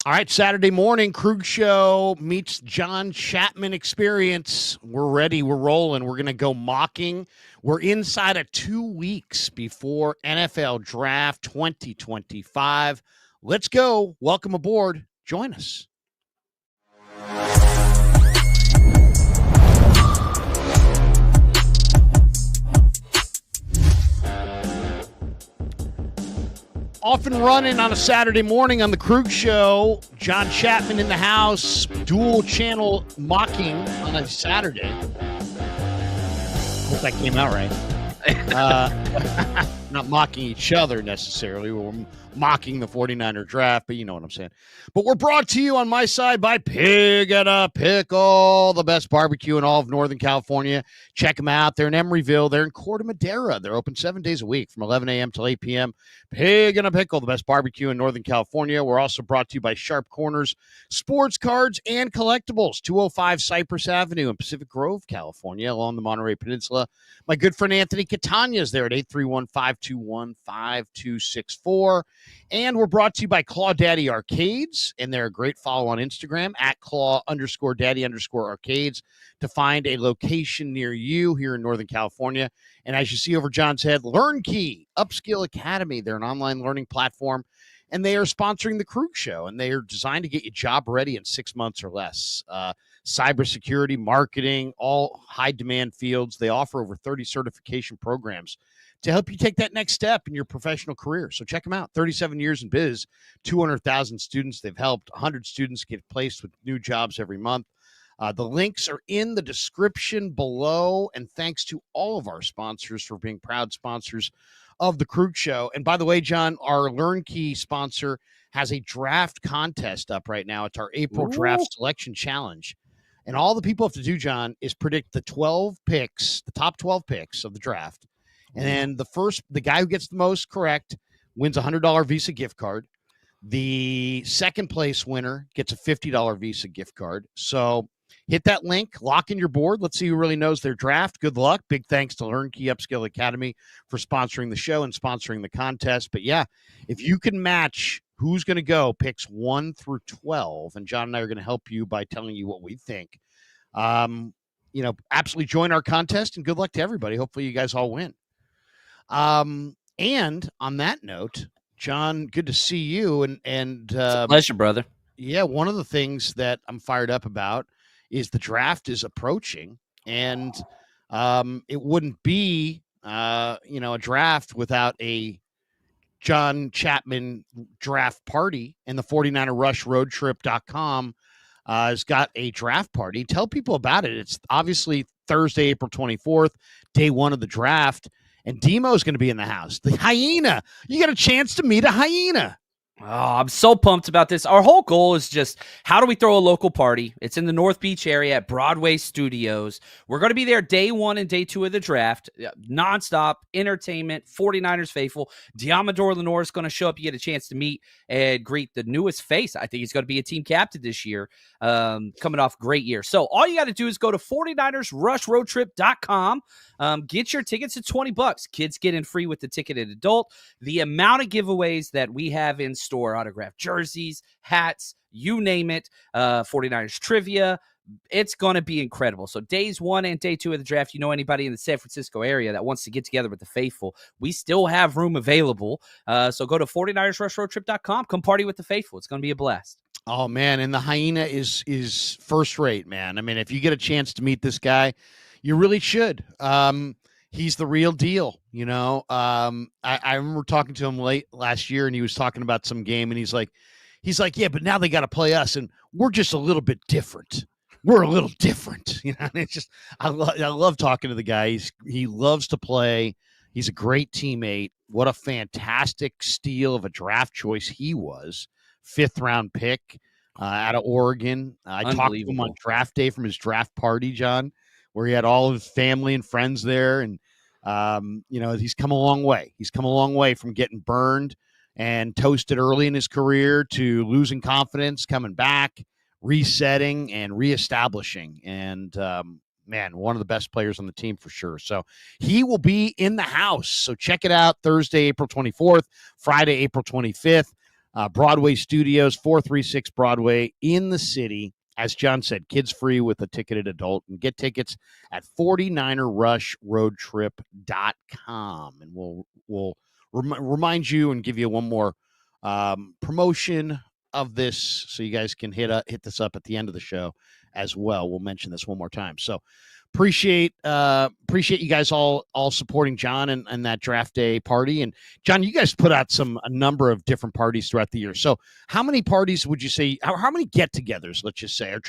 All right, Saturday morning, Krug Show meets John Chapman experience. We're ready. We're rolling. We're going to go mocking. We're inside of 2 weeks before NFL Draft 2025. Let's go. Welcome aboard. Join us. Off and running on a Saturday morning on the Krug Show. John Chapman in the house. Dual channel mocking on a Saturday. Hope that came out right. Not mocking each other necessarily. We're mocking the 49er draft, but you know what I'm saying. But we're brought to you on my side by Pig and a Pickle, the best barbecue in all of Northern California. Check them out. They're in Emeryville. They're in Corte Madera. They're open 7 days a week from 11 a.m. till 8 p.m. Pig and a Pickle, the best barbecue in Northern California. We're also brought to you by Sharp Corners, Sports Cards and Collectibles, 205 Cypress Avenue in Pacific Grove, California, along the Monterey Peninsula. My good friend Anthony Catania is there at 831-521-5264. And we're brought to you by Claw Daddy Arcades, and they're a great follow on Instagram at Claw_Daddy_Arcades to find a location near you here in Northern California. And as you see over John's head, LearnKey Upskill Academy. They're an online learning platform, and they are sponsoring the Krug Show, and they are designed to get you job ready in 6 months or less. Cybersecurity, marketing, all high demand fields. They offer over 30 certification programs to help you take that next step in your professional career. So check them out. 37 years in biz, 200,000 students they've helped. 100 students get placed with new jobs every month. The links are in the description below. And thanks to all of our sponsors for being proud sponsors of the Krug Show. And by the way, John, our LearnKey sponsor has a draft contest up right now. It's our April Draft Selection Challenge. And all the people have to do, John, is predict the 12 picks, the top 12 picks of the draft. And then the guy who gets the most correct wins a $100 Visa gift card. The second place winner gets a $50 Visa gift card. So hit that link, lock in your board. Let's see who really knows their draft. Good luck. Big thanks to LearnKey Upskill Academy for sponsoring the show and sponsoring the contest. But yeah, if you can match who's going to go picks 1 through 12, and John and I are going to help you by telling you what we think. Absolutely join our contest, and good luck to everybody. Hopefully you guys all win. And on that note, John, good to see you. And it's a pleasure, brother. Yeah, one of the things that I'm fired up about is the draft is approaching, and it wouldn't be a draft without a John Chapman draft party, and the 49er Rush roadtrip.com has got a draft party. Tell people about it. It's obviously Thursday, April 24th, day one of the draft. And Demo's going to be in the house. The hyena. You got a chance to meet a hyena. Oh, I'm so pumped about this. Our whole goal is just, how do we throw a local party? It's in the North Beach area at Broadway Studios. We're going to be there day 1 and day 2 of the draft. Nonstop entertainment, 49ers faithful. Diamador Lenore is going to show up. You get a chance to meet and greet the newest face. I think he's going to be a team captain this year, coming off a great year. So all you got to do is go to 49ersrushroadtrip.com. Get your tickets at $20. Kids get in free with the ticketed adult. The amount of giveaways that we have in store, autographed jerseys, hats, you name it, 49ers trivia, it's going to be incredible. So days 1 and day 2 of the draft, you know anybody in the San Francisco area that wants to get together with the faithful, we still have room available. So go to 49ersrushroadtrip.com. Come party with the faithful. It's going to be a blast. Oh, man, and the hyena is first rate, man. I mean, if you get a chance to meet this guy, you really should. He's the real deal, you know. I remember talking to him late last year, and he was talking about some game, and he's like, yeah, but now they got to play us, and we're just a little bit different. We're a little different, you know. And it's just, I love talking to the guy. He loves to play. He's a great teammate. What a fantastic steal of a draft choice he was. 5th round pick out of Oregon. I talked to him on draft day from his draft party, John, where he had all of his family and friends there. And, he's come a long way. He's come a long way from getting burned and toasted early in his career to losing confidence, coming back, resetting, and reestablishing. And, one of the best players on the team for sure. So he will be in the house. So check it out Thursday, April 24th, Friday, April 25th. Broadway Studios, 436 Broadway in the city. As John said, kids free with a ticketed adult, and get tickets at 49errushroadtrip.com. And we'll remind you and give you one more promotion of this, so you guys can hit this up at the end of the show as well. We'll mention this one more time. So appreciate you guys all supporting John and that draft day party. And John, you guys put out a number of different parties throughout the year. So how many parties would you say, how many get-togethers, let's just say, or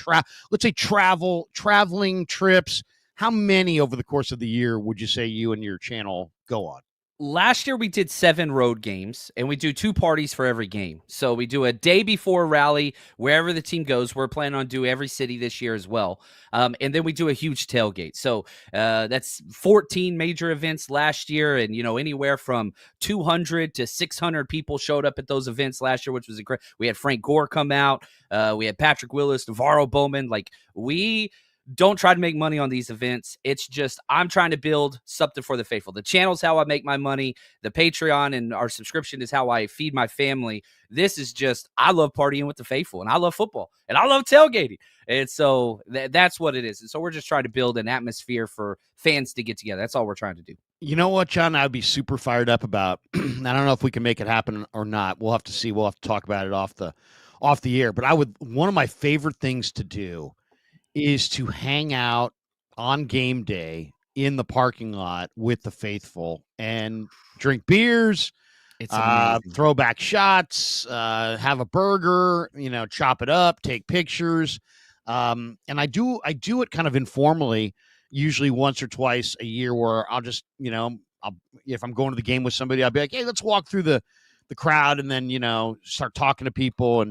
let's say traveling trips, how many over the course of the year would you say you and your channel go on? Last year we did 7 road games, and we do 2 parties for every game. So we do a day before rally wherever the team goes. We're planning on doing every city this year as well. And then we do a huge tailgate. So that's 14 major events last year, and anywhere from 200 to 600 people showed up at those events last year, which was incredible. We had Frank Gore come out. We had Patrick Willis, Navarro Bowman. Like, we don't try to make money on these events. It's just, I'm trying to build something for the faithful. The channel's how I make my money. The Patreon and our subscription is how I feed my family. This is just, I love partying with the faithful, and I love football, and I love tailgating. And so that's what it is. And so we're just trying to build an atmosphere for fans to get together. That's all we're trying to do. You know what, John, I'd be super fired up about. I don't know if we can make it happen or not. We'll have to see. We'll have to talk about it off the air. But one of my favorite things to do is to hang out on game day in the parking lot with the faithful and drink beers, throwback shots, have a burger, chop it up, take pictures. And I do it kind of informally, usually once or twice a year, where I'll just, if I'm going to the game with somebody, I'll be like, hey, let's walk through the crowd, and then, start talking to people.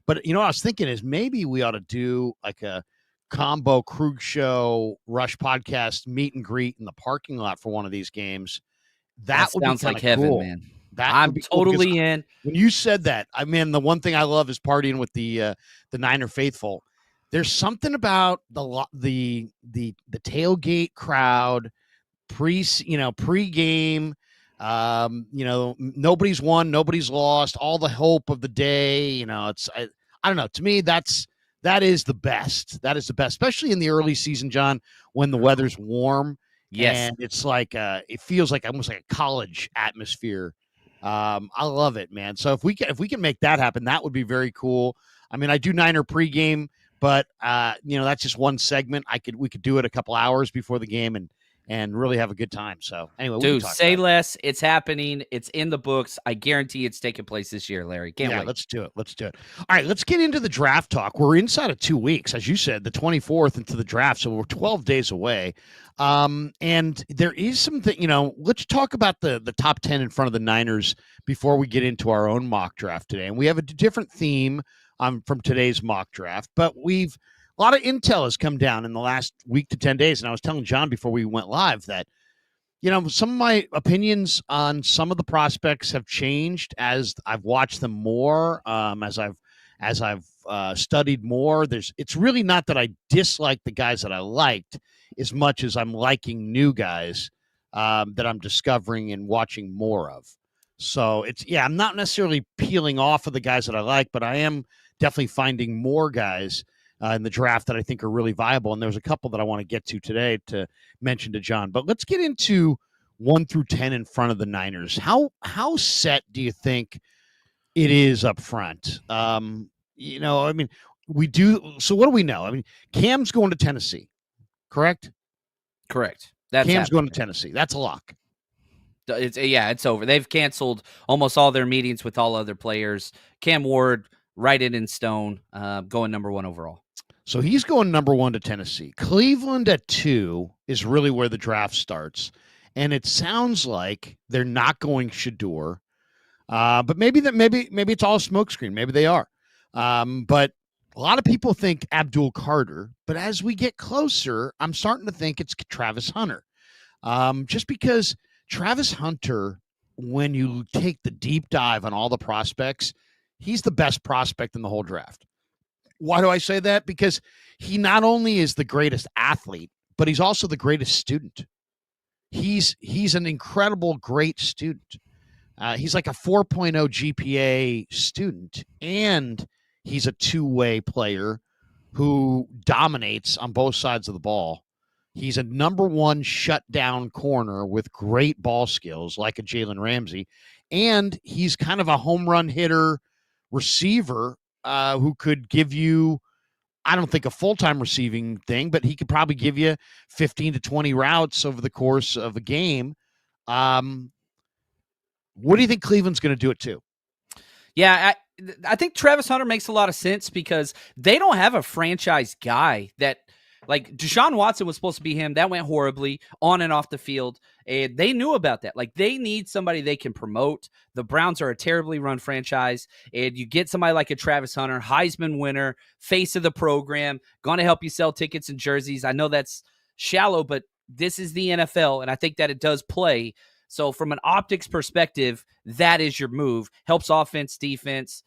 But I was thinking is maybe we ought to do like a combo Krug Show Rush podcast meet and greet in the parking lot for one of these games. That would sounds be like heaven, cool. man. I'm totally in. When you said that, I mean, the one thing I love is partying with the Niner faithful. There's something about the tailgate crowd pre-game. Nobody's won, nobody's lost, all the hope of the day. I don't know. To me, that is the best. That is the best, especially in the early season, John, when the weather's warm. Yes. And it's like it feels like almost like a college atmosphere. I love it, man. So if we can make that happen, that would be very cool. I mean, I do Niner pregame, but that's just one segment. We could do it a couple hours before the game and really have a good time. So anyway, dude, say less. It's happening. It's in the books. I guarantee it's taking place this year, Larry. Can't wait. Let's do it. All right, let's get into the draft talk. We're inside of 2 weeks, as you said, the 24th into the draft. So we're 12 days away. And there is something, let's talk about the top 10 in front of the Niners before we get into our own mock draft today. And we have a different theme from today's mock draft, but a lot of intel has come down in the last week to 10 days. And I was telling John before we went live that, some of my opinions on some of the prospects have changed as I've watched them more, as I've studied more. It's really not that I dislike the guys that I liked as much as I'm liking new guys that I'm discovering and watching more of. So I'm not necessarily peeling off of the guys that I like, but I am definitely finding more guys in the draft that I think are really viable. And there's a couple that I want to get to today to mention to John. But let's get into 1 through 10 in front of the Niners. How set do you think it is up front? I mean, we do. So what do we know? I mean, Cam's going to Tennessee, correct? Correct. Cam's going to Tennessee. That's a lock. It's over. They've canceled almost all their meetings with all other players. Cam Ward, write it in stone, going number 1 overall. So he's going number 1 to Tennessee. Cleveland at 2 is really where the draft starts. And it sounds like they're not going Shador. But maybe it's all a smokescreen. Maybe they are. But a lot of people think Abdul Carter. But as we get closer, I'm starting to think it's Travis Hunter. Just because Travis Hunter, when you take the deep dive on all the prospects, he's the best prospect in the whole draft. Why do I say that? Because he not only is the greatest athlete, but he's also the greatest student. He's an incredible, great student. He's like a 4.0 GPA student, and he's a two-way player who dominates on both sides of the ball. He's a number one shutdown corner with great ball skills, like a Jalen Ramsey, and he's kind of a home run hitter receiver who could give you, I don't think a full-time receiving thing, but he could probably give you 15 to 20 routes over the course of a game. What do you think Cleveland's going to do it to? Yeah, I think Travis Hunter makes a lot of sense because they don't have a franchise guy that, like, Deshaun Watson was supposed to be him. That went horribly on and off the field, and they knew about that. Like, they need somebody they can promote. The Browns are a terribly run franchise, and you get somebody like a Travis Hunter, Heisman winner, face of the program, going to help you sell tickets and jerseys. I know that's shallow, but this is the NFL, and I think that it does play. So from an optics perspective, that is your move. Helps offense, defense.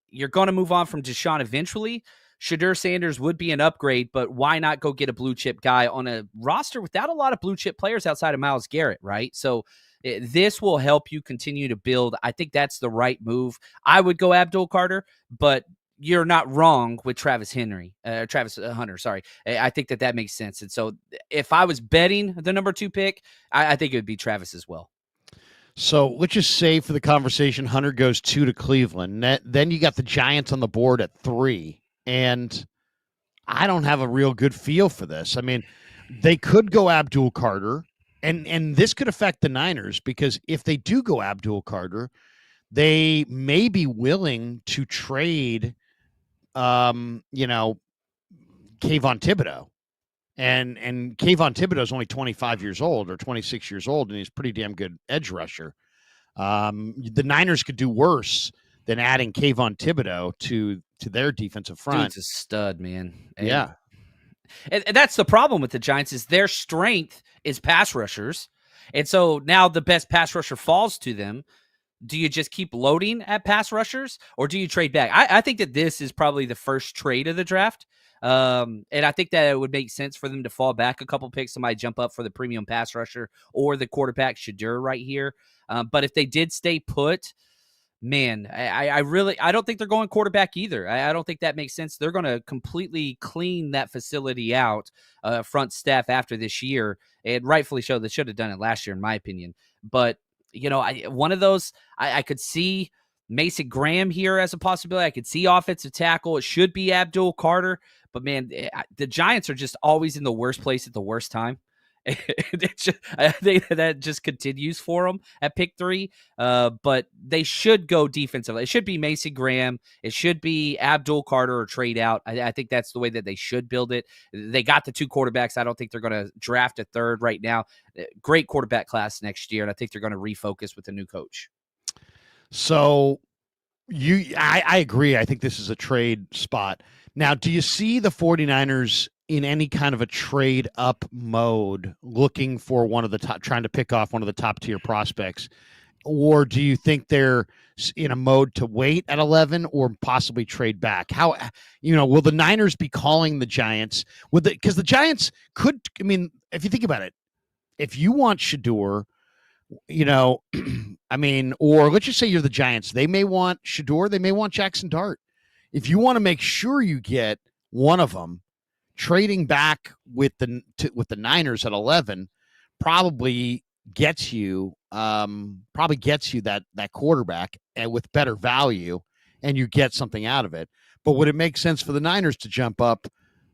You're going to move on from Deshaun eventually. Shadur Sanders would be an upgrade, but why not go get a blue chip guy on a roster without a lot of blue chip players outside of Myles Garrett, right? So this will help you continue to build. I think that's the right move. I would go Abdul Carter, but you're not wrong with Travis Hunter. Sorry. I think that makes sense. And so if I was betting the number 2 pick, I think it would be Travis as well. So let's just say for the conversation, Hunter goes 2 to Cleveland. Then you got the Giants on the board at 3. And I don't have a real good feel for this. I mean, they could go Abdul Carter, and this could affect the Niners because if they do go Abdul Carter, they may be willing to trade Kayvon Thibodeau. And Kayvon Thibodeau is only 25 years old or 26 years old, and he's a pretty damn good edge rusher. The Niners could do worse than adding Kayvon Thibodeau to their defensive front. Dude's a stud, man. Yeah. And that's the problem with the Giants is their strength is pass rushers. And so now the best pass rusher falls to them. Do you just keep loading at pass rushers or do you trade back? I think that this is probably the first trade of the draft. And I think that it would make sense for them to fall back a couple picks. Somebody jump up for the premium pass rusher or the quarterback Shadur right here. But if they did stay put, man, I don't think they're going quarterback either. I don't think that makes sense. They're going to completely clean that facility out, front staff after this year, and rightfully so. They should have done it last year, in my opinion. But one of those, I could see Mason Graham here as a possibility. I could see offensive tackle. It should be Abdul Carter. But, man, the Giants are just always in the worst place at the worst time. I think that just continues for them at pick 3. But they should go defensive. It should be Mason Graham. It should be Abdul Carter or trade out. I think that's the way that they should build it. They got the 2 quarterbacks. I don't think they're going to draft a third right now. Great quarterback class next year, and I think they're going to refocus with a new coach. So I agree. I think this is a trade spot. Now, do you see the 49ers in any kind of a trade up mode looking for one of the top, trying to pick off one of the top tier prospects? Or do you think they're in a mode to wait at 11 or possibly trade back? How, will the Niners be calling the Giants? Because the Giants could, if you think about it, if you want Shadur, or let's just say you're the Giants, they may want Shadur, they may want Jackson Dart. If you want to make sure you get one of them, trading back with the Niners at 11 probably gets you that quarterback and with better value, and you get something out of it. But would it make sense for the Niners to jump up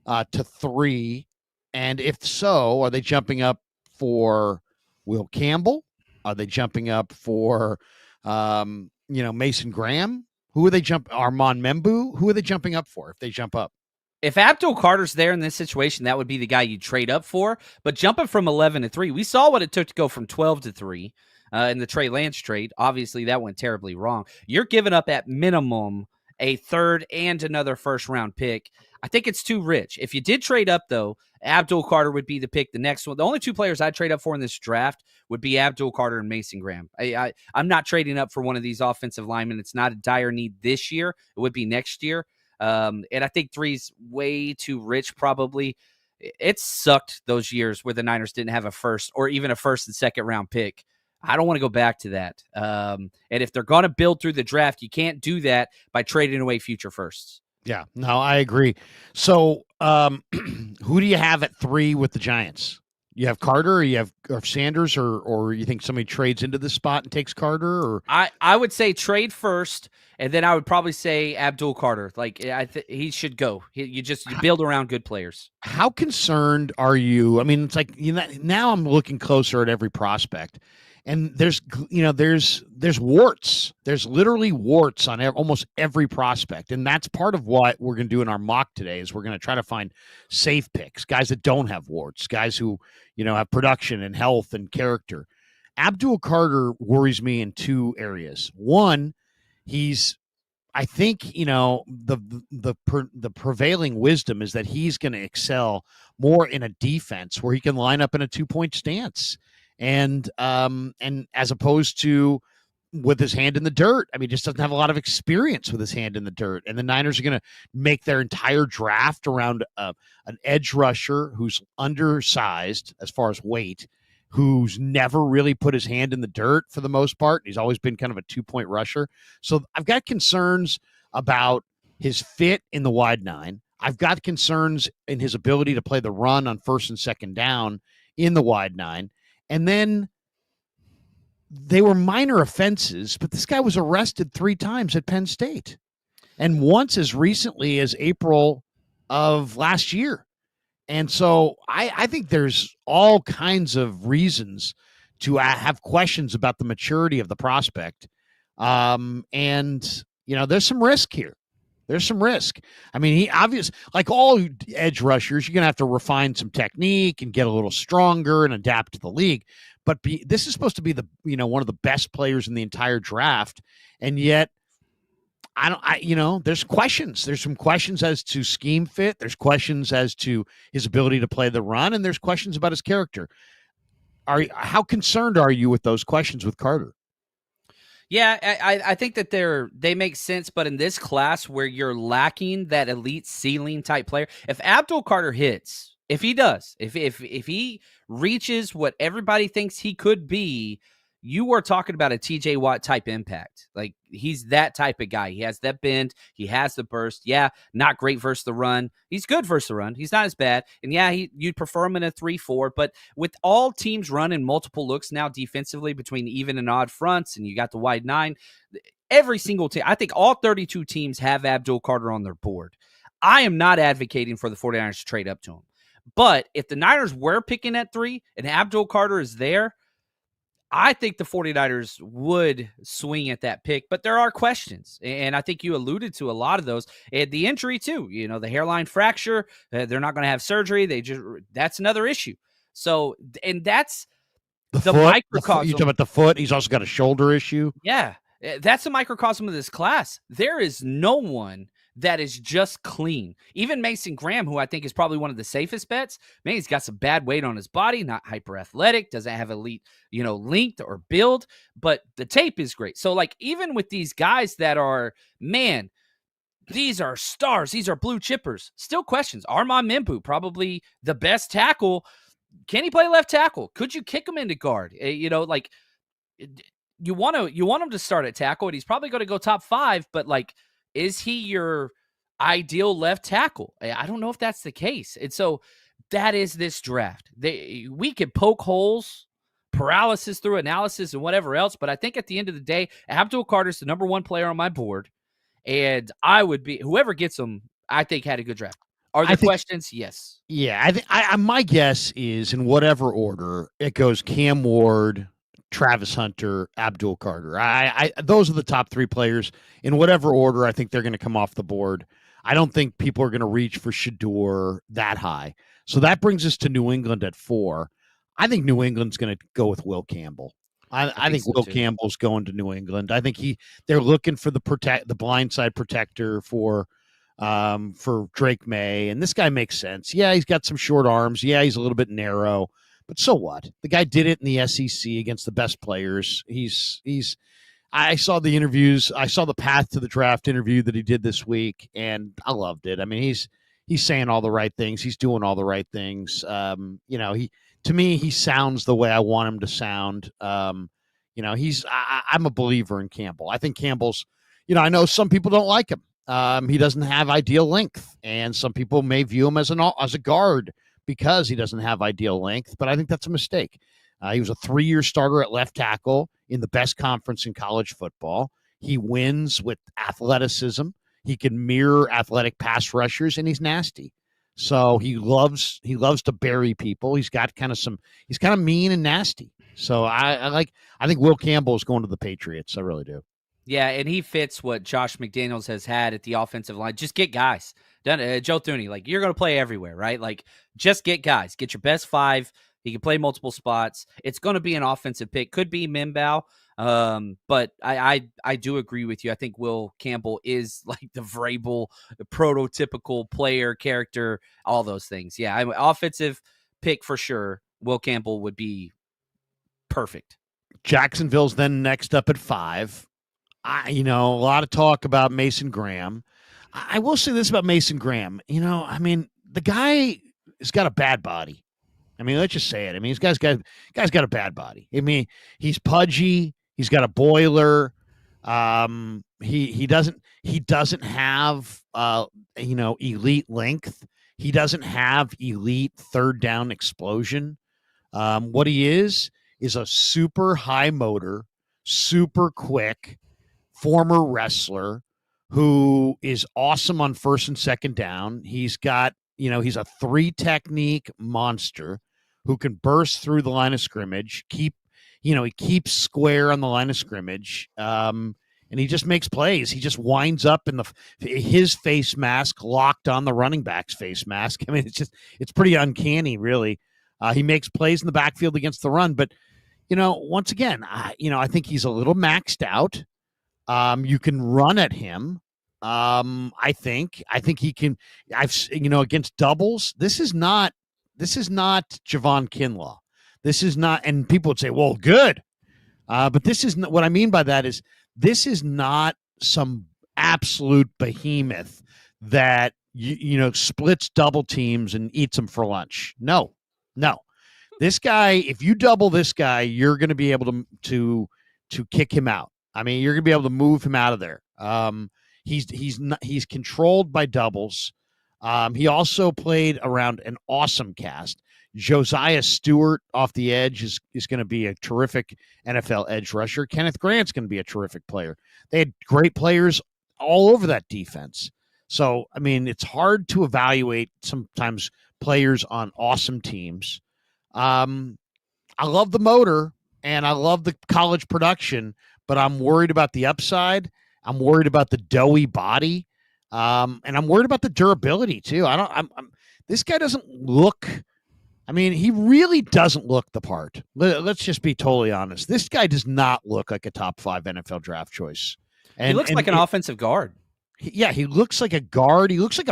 to 3? And if so, are they jumping up for Will Campbell? Are they jumping up for Mason Graham? Who are they Armand Membu? Who are they jumping up for if they jump up? If Abdul Carter's there in this situation, that would be the guy you trade up for. But jumping from 11 to 3, we saw what it took to go from 12 to 3 in the Trey Lance trade. Obviously, that went terribly wrong. You're giving up at minimum a third and another first-round pick. I think it's too rich. If you did trade up, though, Abdul Carter would be the pick. The next one, the only 2 players I'd trade up for in this draft would be Abdul Carter and Mason Graham. I'm not trading up for one of these offensive linemen. It's not a dire need this year. It would be next year. And I think 3's way too rich, probably. It sucked those years where the Niners didn't have a first or even a first and second round pick. I don't want to go back to that. And if they're going to build through the draft, you can't do that by trading away future firsts. Yeah, no, I agree. So, who do you have at 3 with the Giants? You have Carter, or you have or Sanders, or you think somebody trades into this spot and takes Carter? Or I would say trade first, and then I would probably say Abdul Carter. Like he should go. You build around good players. how concerned are you? I mean, it's like now I'm looking closer at every prospect, and there's warts. There's literally warts on almost every prospect, and that's part of what we're going to do in our mock today. Is we're going to try to find safe picks, guys that don't have warts, guys who have production and health and character. Abdul Carter worries me in 2 areas. One, I think the prevailing wisdom is that he's going to excel more in a defense where he can line up in a 2-point stance, and as opposed to with his hand in the dirt. I mean, just doesn't have a lot of experience with his hand in the dirt. And the Niners are going to make their entire draft around an edge rusher who's undersized as far as weight, who's never really put his hand in the dirt for the most part. He's always been kind of a 2-point rusher. So I've got concerns about his fit in the wide 9. I've got concerns in his ability to play the run on first and second down in the wide 9. And then they were minor offenses, but this guy was arrested 3 times at Penn State, and once as recently as April of last year. And so I think there's all kinds of reasons to have questions about the maturity of the prospect. And, there's some risk here. There's some risk. I mean, he obviously, like all edge rushers, you're going to have to refine some technique and get a little stronger and adapt to the league. But this is supposed to be one of the best players in the entire draft. And yet, there's questions. There's some questions as to scheme fit. There's questions as to his ability to play the run. And there's questions about his character. How concerned are you with those questions with Carter? Yeah, I think that they make sense, but in this class where you're lacking that elite ceiling type player, if Abdul Carter hits, if he does, if he reaches what everybody thinks he could be, you are talking about a TJ Watt type impact. Like, he's that type of guy. He has that bend. He has the burst. Yeah, not great versus the run. He's good versus the run. He's not as bad. And yeah, you'd prefer him in a 3-4. But with all teams running multiple looks now defensively between even and odd fronts, and you got the wide 9, every single team, I think all 32 teams have Abdul Carter on their board. I am not advocating for the 49ers to trade up to him. But if the Niners were picking at 3 and Abdul Carter is there, I think the 49ers would swing at that pick, but there are questions. And I think you alluded to a lot of those. And the injury, too, the hairline fracture, they're not going to have surgery. That's another issue. So, and that's the microcosm. You talk about the foot. He's also got a shoulder issue. Yeah, that's a microcosm of this class. There is no one that is just clean. Even Mason Graham, who I think is probably one of the safest bets, man, he's got some bad weight on his body, not hyper athletic, doesn't have elite, length or build, but the tape is great. So, like, even with these guys that are, man, these are stars, these are blue chippers, still questions. Armand Membu, probably the best tackle. Can he play left tackle? Could you kick him into guard? You want him to start at tackle, and he's probably going to go top 5, but like, is he your ideal left tackle? I don't know if that's the case. And so that is this draft. We could poke holes, paralysis through analysis, and whatever else. But I think at the end of the day, Abdul Carter's the number 1 player on my board. And I would be, whoever gets him, I think had a good draft. Are there questions? Yes. Yeah. I think my guess is in whatever order it goes: Cam Ward, Travis Hunter, Abdul Carter. Those are the top 3 players in whatever order. I think they're going to come off the board. I don't think people are going to reach for Shedeur that high. So that brings us to New England at 4. I think New England's going to go with Will Campbell. I think so Will too. Campbell's going to New England. I think they're looking for the blindside protector for Drake May, and this guy makes sense. Yeah, he's got some short arms. Yeah, he's a little bit narrow. But so what? The guy did it in the SEC against the best players. I saw the interviews. I saw the Path to the Draft interview that he did this week, and I loved it. I mean, he's saying all the right things. He's doing all the right things. To me, he sounds the way I want him to sound. I'm a believer in Campbell. I think Campbell's, I know some people don't like him. He doesn't have ideal length, and some people may view him as a guard because he doesn't have ideal length. But I think that's a mistake. He was a 3-year starter at left tackle in the best conference in college football. He wins with athleticism. He can mirror athletic pass rushers, and he's nasty. So he loves to bury people. He's kind of mean and nasty. So I think Will Campbell is going to the Patriots. I really do. Yeah, and he fits what Josh McDaniels has had at the offensive line. Just get guys. Joe Thuney, like, you're going to play everywhere, right? Like, just get guys. Get your best 5. He can play multiple spots. It's going to be an offensive pick. Could be Mimbow. But I do agree with you. I think Will Campbell is like the Vrabel, the prototypical player, character, all those things. Yeah, I'm offensive pick for sure. Will Campbell would be perfect. Jacksonville's then next up at 5. A lot of talk about Mason Graham. I will say this about Mason Graham. The guy has got a bad body. Let's just say it. This guy's got a bad body. He's pudgy. He's got a boiler. He doesn't have elite length. He doesn't have elite third down explosion. What he is a super high motor, super quick former wrestler who is awesome on first and second down. He's got, he's a 3 technique monster who can burst through the line of scrimmage, he keeps square on the line of scrimmage, and he just makes plays. He just winds up in his face mask locked on the running back's face mask. It's pretty uncanny, really. He makes plays in the backfield against the run, but once again, I think he's a little maxed out. You can run at him. I think he can. Against doubles, this is not Javon Kinlaw. This is not, and people would say, well, good. But this is what I mean by that is this is not some absolute behemoth that splits double teams and eats them for lunch. No. This guy, if you double this guy, you're going to be able to kick him out. You're going to be able to move him out of there. He's controlled by doubles. He also played around an awesome cast. Josiah Stewart off the edge is going to be a terrific NFL edge rusher. Kenneth Grant's going to be a terrific player. They had great players all over that defense. So, it's hard to evaluate sometimes players on awesome teams. I love the motor and I love the college production, but I'm worried about the upside. I'm worried about the doughy body. And I'm worried about the durability too. This guy doesn't look, he really doesn't look the part. Let's just be totally honest. This guy does not look like a top 5 NFL draft choice. And he looks like an offensive guard. Yeah, he looks like a guard. He looks like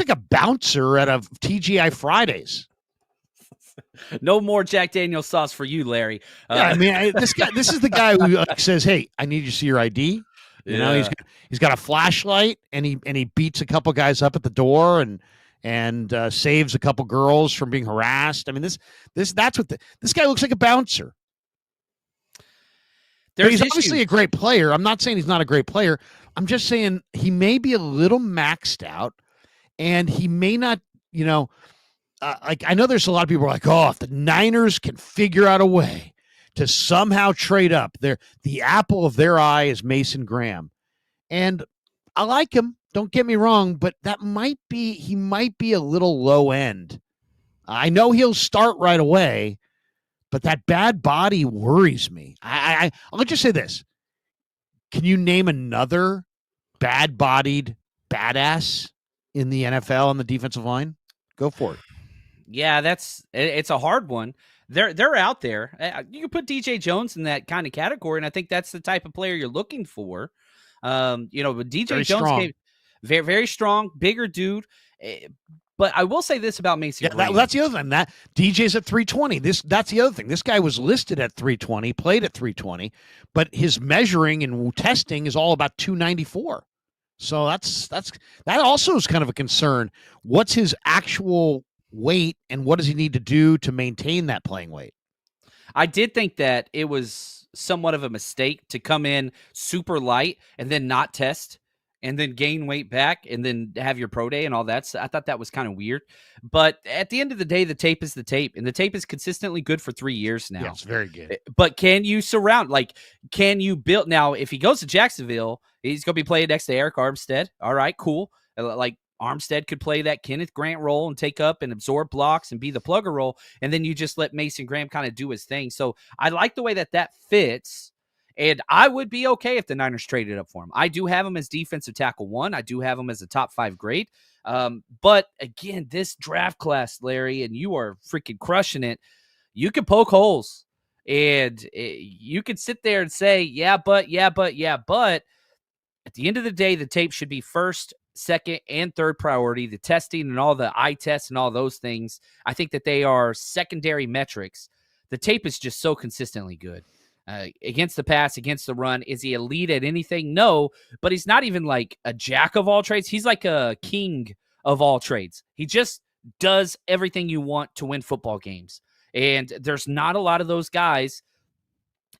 a bouncer at a TGI Fridays. No more Jack Daniel's sauce for you, Larry. This is the guy who says, "Hey, I need you to see your ID." He's got a flashlight and he beats a couple guys up at the door and saves a couple girls from being harassed. This guy looks like a bouncer. He's obviously a great player. I'm not saying he's not a great player. I'm just saying he may be a little maxed out, and he may not. I know there's a lot of people who are like, oh, if the Niners can figure out a way to somehow trade up, the apple of their eye is Mason Graham. And I like him, don't get me wrong, but he might be a little low end. I know he'll start right away, but that bad body worries me. I'll just say this. Can you name another bad-bodied badass in the NFL on the defensive line? Go for it. Yeah, it's a hard one. They're out there. You can put DJ Jones in that kind of category, and I think that's the type of player you're looking for. But DJ very Jones strong. came very, very strong, bigger dude. But I will say this about Mason Graham. That's the other thing. That DJ's at 320. That's the other thing. This guy was listed at 320, played at 320, but his measuring and testing is all about 294. So that also is kind of a concern. What's his actual weight and what does he need to do to maintain that playing weight? I did think that it was somewhat of a mistake to come in super light and then not test and then gain weight back and then have your pro day and all that. So I thought that was kind of weird. But at the end of the day, the tape is the tape, and the tape is consistently good for 3 years now. Yeah, it's very good. But can you can you build now? If he goes to Jacksonville, he's going to be playing next to Eric Armstead. All right, cool. Like Armstead could play that Kenneth Grant role and take up and absorb blocks and be the plugger role, and then you just let Mason Graham kind of do his thing. So I like the way that fits. And I would be okay if the Niners traded up for him. I do have him as defensive tackle 1. I do have him as a top 5 grade. But again, this draft class, Larry, and you are freaking crushing it. You can poke holes, and you could sit there and say, yeah, but. At the end of the day, the tape should be first, second, and third priority. The testing and all the eye tests and all those things, I think that they are secondary metrics. The tape is just so consistently good. Against the pass, against the run. Is he elite at anything? No, but he's not even like a jack of all trades. He's like a king of all trades. He just does everything you want to win football games. And there's not a lot of those guys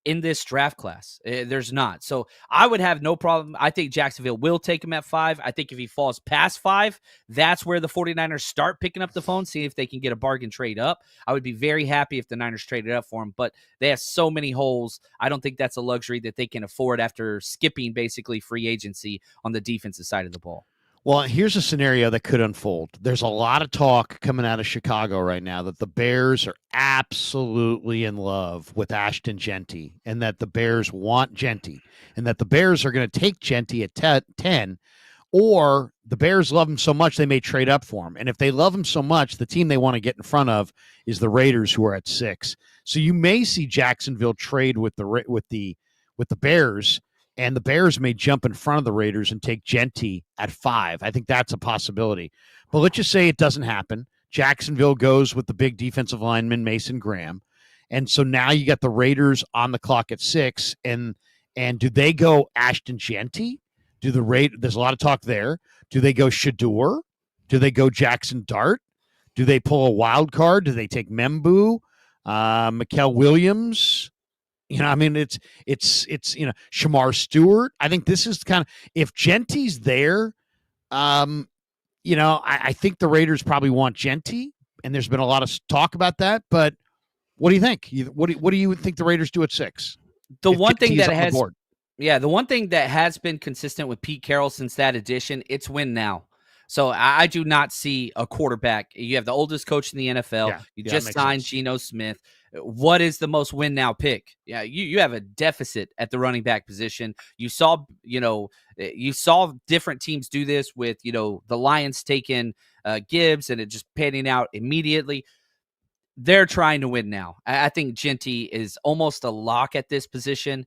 in this draft class. There's not. So I would have no problem. I think Jacksonville will take him at 5. I think if he falls past 5, that's where the 49ers start picking up the phone, see if they can get a bargain trade up. I would be very happy if the Niners traded up for him, but they have so many holes. I don't think that's a luxury that they can afford after skipping basically free agency on the defensive side of the ball. Well, here's a scenario that could unfold. There's a lot of talk coming out of Chicago right now that the Bears are absolutely in love with Ashton Genty, and that the Bears want Genty, and that the Bears are going to take Genty at 10, or the Bears love him so much they may trade up for him. And if they love him so much, the team they want to get in front of is the Raiders, who are at 6. So you may see Jacksonville trade with the Bears, and the Bears may jump in front of the Raiders and take Genty at 5. I think that's a possibility. But let's just say it doesn't happen. Jacksonville goes with the big defensive lineman, Mason Graham. And so now you got the Raiders on the clock at 6. And do they go Ashton Genty? There's a lot of talk there. Do they go Shador? Do they go Jackson Dart? Do they pull a wild card? Do they take Membu? Mikael Williams? I mean, it's Shamar Stewart. I think this is kind of, if Genty's there, I think the Raiders probably want Genty, and there's been a lot of talk about that. But what do you think? What do you think the Raiders do at 6? The one thing that has been consistent with Pete Carroll since that addition, it's win now. So I do not see a quarterback. You have the oldest coach in the NFL. You just signed Geno Smith. What is the most win now pick? Yeah, you have a deficit at the running back position. You saw different teams do this with, the Lions taking Gibbs and it just panning out immediately. They're trying to win now. I think Genty is almost a lock at this position.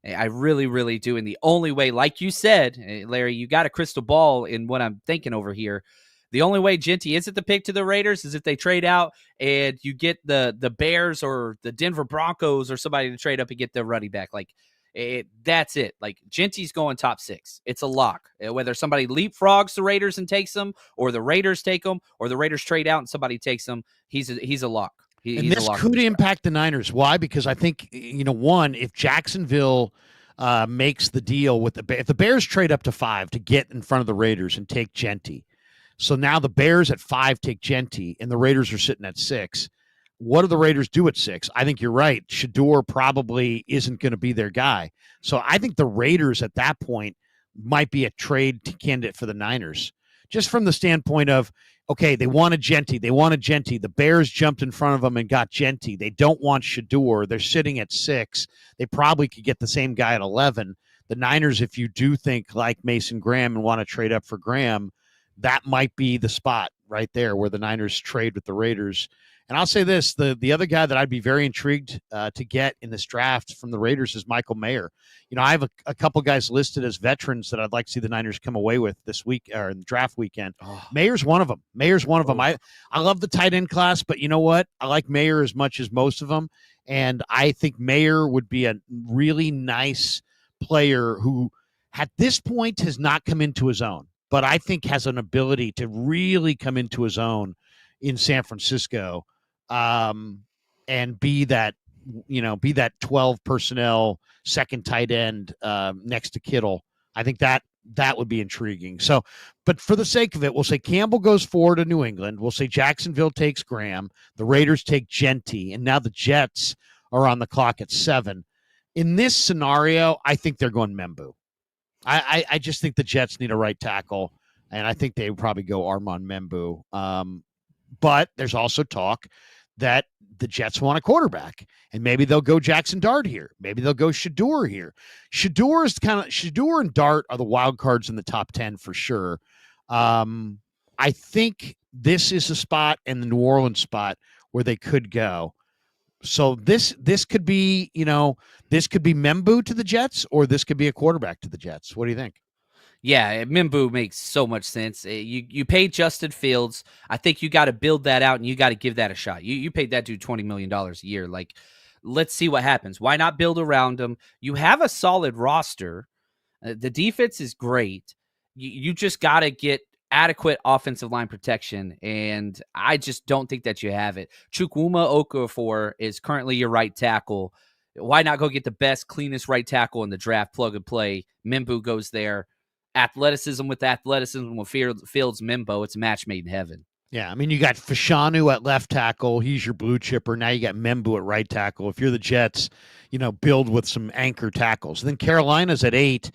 I really, really do. And the only way, like you said, Larry, you got a crystal ball in what I'm thinking over here. The only way Genty isn't the pick to the Raiders is if they trade out and you get the Bears or the Denver Broncos or somebody to trade up and get the running back. That's it. Like, Genty's going top 6. It's a lock. Whether somebody leapfrogs the Raiders and takes them, or the Raiders take them, or the Raiders trade out and somebody takes them, he's a lock. And this could impact the Niners. Why? Because I think, one, if Jacksonville makes the deal if the Bears trade up to 5 to get in front of the Raiders and take Genty, so now the Bears at 5 take Genty, and the Raiders are sitting at 6. What do the Raiders do at 6? I think you're right. Shador probably isn't going to be their guy. So I think the Raiders at that point might be a trade candidate for the Niners, just from the standpoint of, okay, they wanted Genty. The Bears jumped in front of them and got Genty. They don't want Shador. They're sitting at 6. They probably could get the same guy at 11. The Niners, if you do think like Mason Graham and want to trade up for Graham, that might be the spot right there where the Niners trade with the Raiders. And I'll say this, the other guy that I'd be very intrigued to get in this draft from the Raiders is Michael Mayer. I have a couple guys listed as veterans that I'd like to see the Niners come away with this week or in the draft weekend. Mayer's one of them. I love the tight end class, but you know what? I like Mayer as much as most of them. And I think Mayer would be a really nice player who at this point has not come into his own, but I think has an ability to really come into his own in San Francisco and be that be that 12 personnel second tight end next to Kittle. I think that would be intriguing. So, but for the sake of it, we'll say Campbell goes forward to New England. We'll say Jacksonville takes Graham. The Raiders take Genty, and now the Jets are on the clock at 7. In this scenario, I think they're going Membu. I just think the Jets need a right tackle, and I think they would probably go Armand Membu. But there's also talk that the Jets want a quarterback, and maybe they'll go Jackson Dart here. Maybe they'll go Shador here. Shador and Dart are the wild cards in the top 10 for sure. I think this is a spot and the New Orleans spot where they could go. So this could be, this could be Membu to the Jets, or this could be a quarterback to the Jets. What do you think? Yeah, Mimbu makes so much sense. You paid Justin Fields. I think you got to build that out, and you got to give that a shot. You paid that dude $20 million a year. Like, let's see what happens. Why not build around him? You have a solid roster. The defense is great. You just got to get adequate offensive line protection, and I just don't think that you have it. Chukwuma Okafor is currently your right tackle. Why not go get the best, cleanest right tackle in the draft, plug and play? Mimbu goes there. Athleticism with Fields Mimbo. It's a match made in heaven. Yeah, I mean, you got Fashanu at left tackle. He's your blue chipper. Now you got Membu at right tackle. If you're the Jets, build with some anchor tackles. And then Carolina's at 8.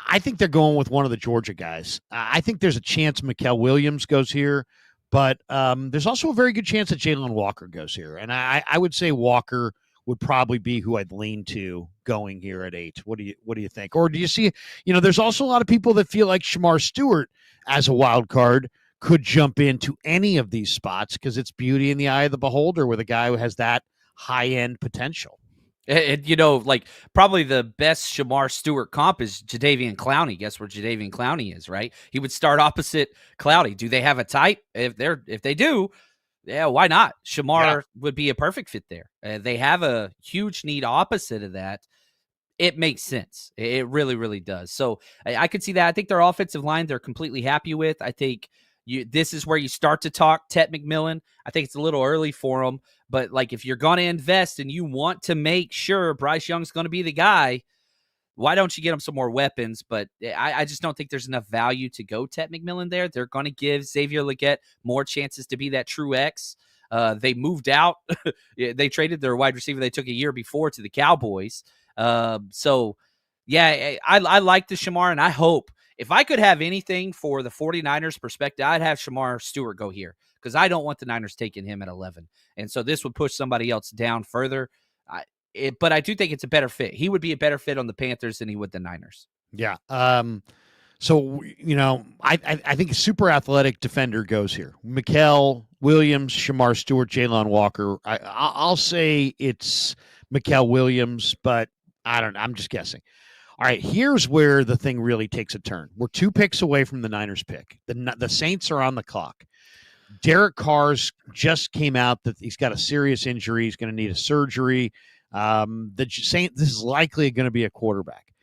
I think they're going with one of the Georgia guys. I think there's a chance Mikael Williams goes here, but there's also a very good chance that Jalen Walker goes here. And I would say Walker would probably be who I'd lean to going here at 8. What do you think? Or do you see, there's also a lot of people that feel like Shamar Stewart as a wild card could jump into any of these spots because it's beauty in the eye of the beholder with a guy who has that high-end potential. And, like probably the best Shamar Stewart comp is Jadeveon Clowney. Guess where Jadeveon Clowney is, right? He would start opposite Clowney. Do they have a type? If they do, yeah, why not? Shamar would be a perfect fit there. They have a huge need opposite of that. It makes sense. It really, really does. So I could see that. I think their offensive line, they're completely happy with. I think this is where you start to talk Tet McMillan. I think it's a little early for him. But, like, if you're going to invest and you want to make sure Bryce Young's going to be the guy, why don't you get him some more weapons? But I just don't think there's enough value to go Tet McMillan there. They're going to give Xavier Legette more chances to be that true X. They moved out. They traded their wide receiver they took a year before to the Cowboys. So, yeah, I like the Shamar, and I hope if I could have anything for the 49ers perspective, I'd have Shamar Stewart go here because I don't want the Niners taking him at 11. And so this would push somebody else down further. But I do think it's a better fit. He would be a better fit on the Panthers than he would the Niners. Yeah. So, I think a super athletic defender goes here. Mikael Williams, Shamar Stewart, Jalen Walker. I'll say it's Mikael Williams, but I don't know. I'm just guessing. All right, here's where the thing really takes a turn. We're 2 picks away from the Niners pick. The Saints are on the clock. Derek Carr's just came out that he's got a serious injury. He's going to need a surgery. This is likely going to be a quarterback.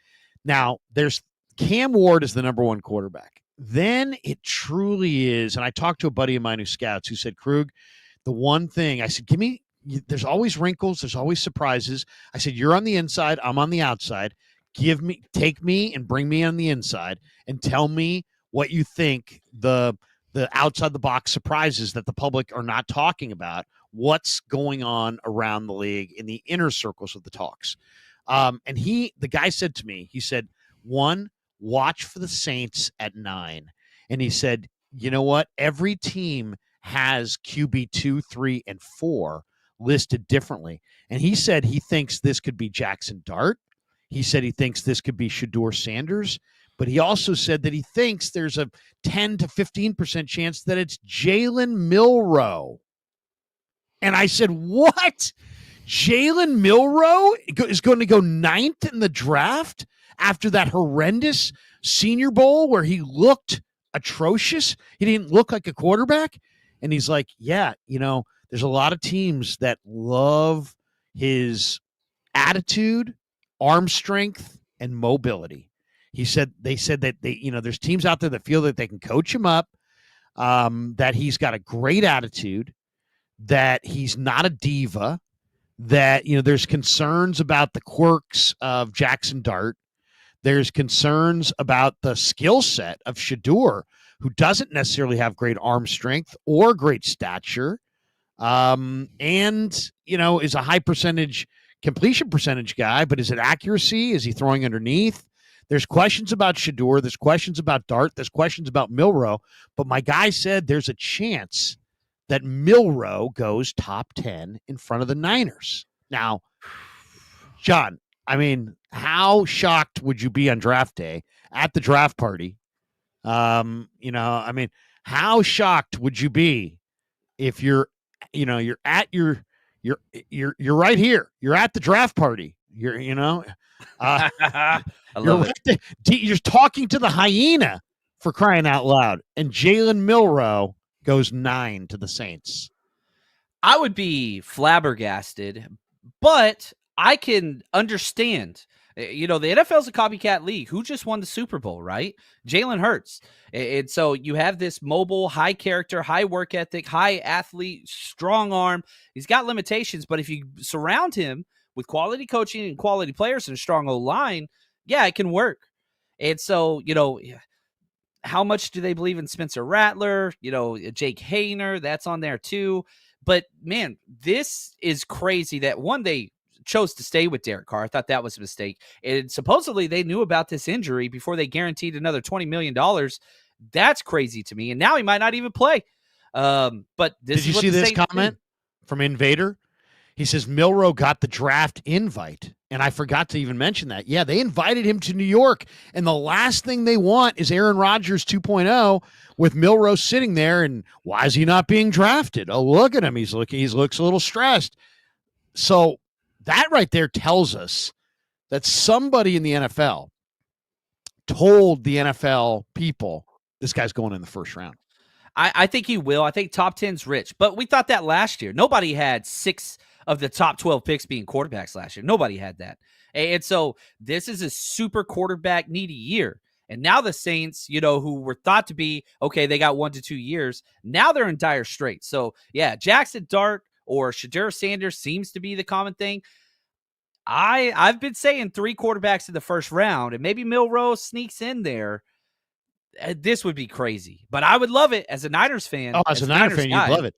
Now, there's Cam Ward is the number 1 quarterback. Then it truly is, and I talked to a buddy of mine who scouts who said, Krug, the one thing, I said, there's always wrinkles, there's always surprises. I said, you're on the inside, I'm on the outside. Take me and bring me on the inside and tell me what you think the outside the box surprises that the public are not talking about. What's going on around the league in the inner circles of the talks. And the guy said to me, he said, 1, watch for the Saints at 9. And he said, you know what? Every team has QB 2, 3, and 4 listed differently. And he said he thinks this could be Jackson Dart. He said he thinks this could be Shador Sanders, but he also said that he thinks there's a 10 to 15% chance that it's Jalen Milroe. And I said, what? Jalen Milroe is going to go 9th in the draft after that horrendous Senior Bowl where he looked atrocious? He didn't look like a quarterback. And he's like, yeah, there's a lot of teams that love his attitude, arm strength, and mobility. They said that there's teams out there that feel that they can coach him up, that he's got a great attitude, that he's not a diva, that, there's concerns about the quirks of Jackson Dart. There's concerns about the skill set of Shador, who doesn't necessarily have great arm strength or great stature, and, is a high percentage completion percentage guy, but is it accuracy? Is he throwing underneath? There's questions about Shador. There's questions about Dart. There's questions about Milroe. But my guy said there's a chance that Milroe goes top 10 in front of the Niners. Now, John, I mean, how shocked would you be on draft day at the draft party? How shocked would you be if you're at you're right here. You're at the draft party. I love it. You're talking to the hyena, for crying out loud. And Jalen Milroe goes 9 to the Saints. I would be flabbergasted, but I can understand. The NFL is a copycat league. Who just won the Super Bowl, right? Jalen Hurts. And so you have this mobile, high character, high work ethic, high athlete, strong arm. He's got limitations, but if you surround him with quality coaching and quality players and a strong O-line, yeah, it can work. And so, how much do they believe in Spencer Rattler? Jake Hayner, that's on there too. But, man, this is crazy that, one, they chose to stay with Derek Carr. I thought that was a mistake. And supposedly they knew about this injury before they guaranteed another $20 million. That's crazy to me. And now he might not even play. But did you see this comment from Invader? He says Milroe got the draft invite. And I forgot to even mention that. Yeah, they invited him to New York. And the last thing they want is Aaron Rodgers 2.0 with Milroe sitting there. And why is he not being drafted? Oh, look at him. He looks a little stressed. So that right there tells us that somebody in the NFL told the NFL people this guy's going in the first round. I think he will. I think top 10's rich. But we thought that last year. Nobody had 6 of the top 12 picks being quarterbacks last year. Nobody had that. And so this is a super quarterback needy year. And now the Saints, who were thought to be, okay, they got 1 to 2 years. Now they're in dire straits. So, yeah, Jackson Dart or Shedeur Sanders seems to be the common thing. I've been saying 3 quarterbacks in the first round, and maybe Milroe sneaks in there. This would be crazy, but I would love it as a Niners fan. Oh, as a Niners fan, you'd love it.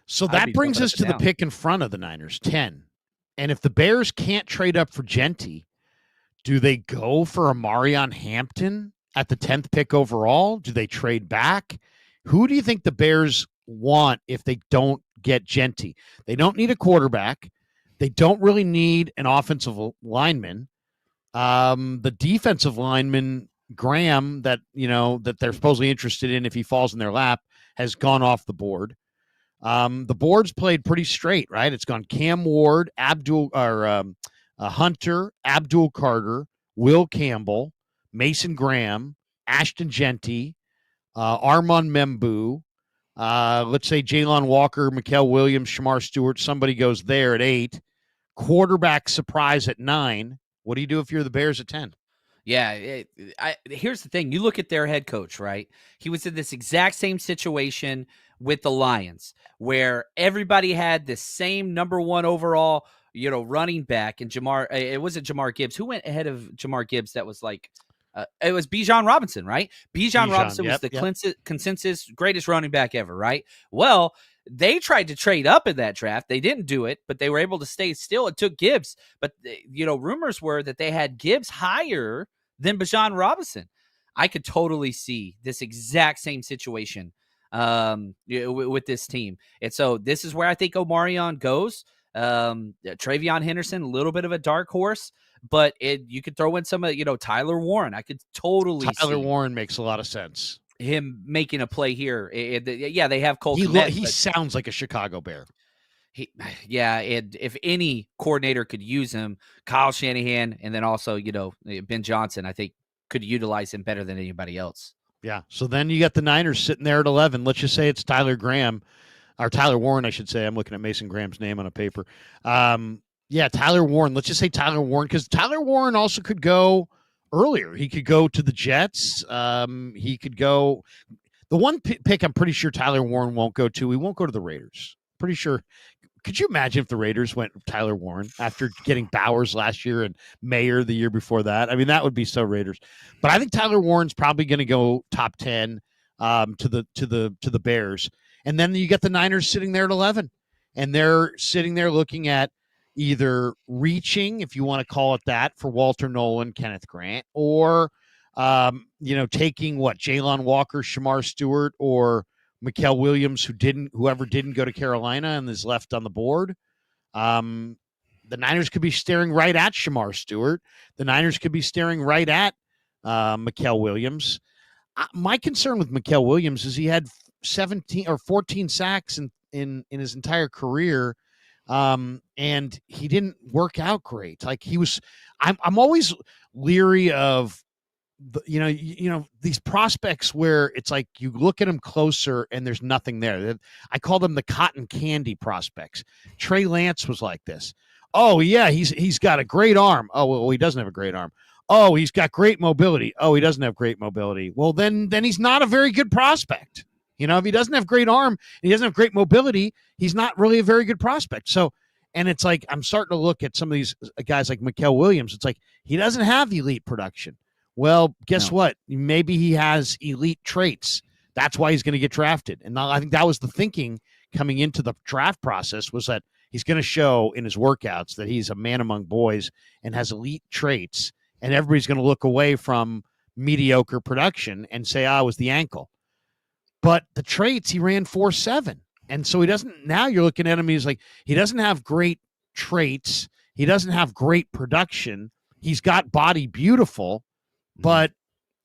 So that brings us to the down. pick in front of the Niners, 10. And if the Bears can't trade up for Genty, do they go for Amarion Hampton at the 10th pick overall? Do they trade back? Who do you think the Bears want if they don't get Genty? They don't need a quarterback. They don't really need an offensive lineman. The defensive lineman, Graham, that they're supposedly interested in if he falls in their lap, has gone off the board. The board's played pretty straight, right? It's gone Cam Ward, Hunter, Abdul Carter, Will Campbell, Mason Graham, Ashton Genty, Armand Membu. Let's say Jalon Walker, Mikael Williams, Shamar Stewart. Somebody goes there at 8. Quarterback surprise at 9. What do you do if you're the Bears at 10? Yeah, here's the thing. You look at their head coach, right? He was in this exact same situation with the Lions, where everybody had the same number 1 overall, running back, and it wasn't Jamar Gibbs. Who went ahead of Jamar Gibbs? That was like, it was Bijan Robinson, right? Bijan Robinson was the consensus greatest running back ever, right? Well, they tried to trade up in that draft. They didn't do it, but they were able to stay still. It took Gibbs. But, rumors were that they had Gibbs higher than Bijan Robinson. I could totally see this exact same situation with this team. And so this is where I think Omarion goes. Travion Henderson, a little bit of a dark horse, but you could throw in some of, Tyler Warren. I could totally see Warren makes a lot of sense. Him making a play here. They have Cole. He sounds like a Chicago Bear. And if any coordinator could use him, Kyle Shanahan, and then also, Ben Johnson, I think could utilize him better than anybody else. Yeah. So then you got the Niners sitting there at 11. Let's just say it's Tyler Warren, I should say. I'm looking at Mason Graham's name on a paper. Tyler Warren. Let's just say Tyler Warren, because Tyler Warren also could go earlier. He could go to the Jets. He could go. The one pick I'm pretty sure Tyler Warren won't go to. He won't go to the Raiders. Pretty sure Could you imagine if the Raiders went Tyler Warren after getting Bowers last year and Mayer the year before that? I mean, that would be so Raiders. But I think Tyler Warren's probably going to go top 10 to the Bears. And then you get the Niners sitting there at 11. And they're sitting there looking at either reaching, if you want to call it that, for Walter Nolan, Kenneth Grant, or taking what, Jalen Walker, Shamar Stewart, or Mikael Williams, whoever didn't go to Carolina and is left on the board. The Niners could be staring right at Shamar Stewart. The Niners could be staring right at Mikael Williams. My concern with Mikael Williams is he had 17 or 14 sacks in his entire career, and he didn't work out great. Like I'm always leery of these prospects where it's like you look at them closer and there's nothing there. I call them the cotton candy prospects. Trey Lance was like this. Oh yeah, he's got a great arm. Oh well, he doesn't have a great arm. Oh, he's got great mobility. Oh, he doesn't have great mobility. Well, then he's not a very good prospect. If he doesn't have great arm and he doesn't have great mobility, he's not really a very good prospect. So, and it's like I'm starting to look at some of these guys like Mikael Williams. It's like he doesn't have elite production. Well, guess what? Maybe he has elite traits. That's why he's going to get drafted. And I think that was the thinking coming into the draft process, was that he's going to show in his workouts that he's a man among boys and has elite traits. And everybody's going to look away from mediocre production and say, it was the ankle. But the traits, he ran 4.7. And so he doesn't, now you're looking at him, he's like, he doesn't have great traits. He doesn't have great production. He's got body beautiful. But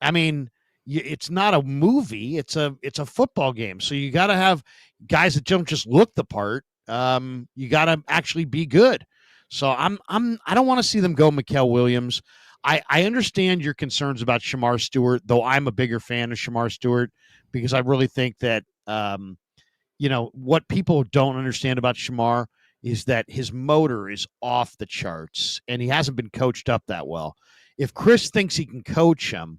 I mean, it's not a movie; it's a football game. So you got to have guys that don't just look the part. You got to actually be good. So I don't want to see them go Mikael Williams. I understand your concerns about Shamar Stewart, though I'm a bigger fan of Shamar Stewart because I really think that what people don't understand about Shamar is that his motor is off the charts and he hasn't been coached up that well. If Chris thinks he can coach him,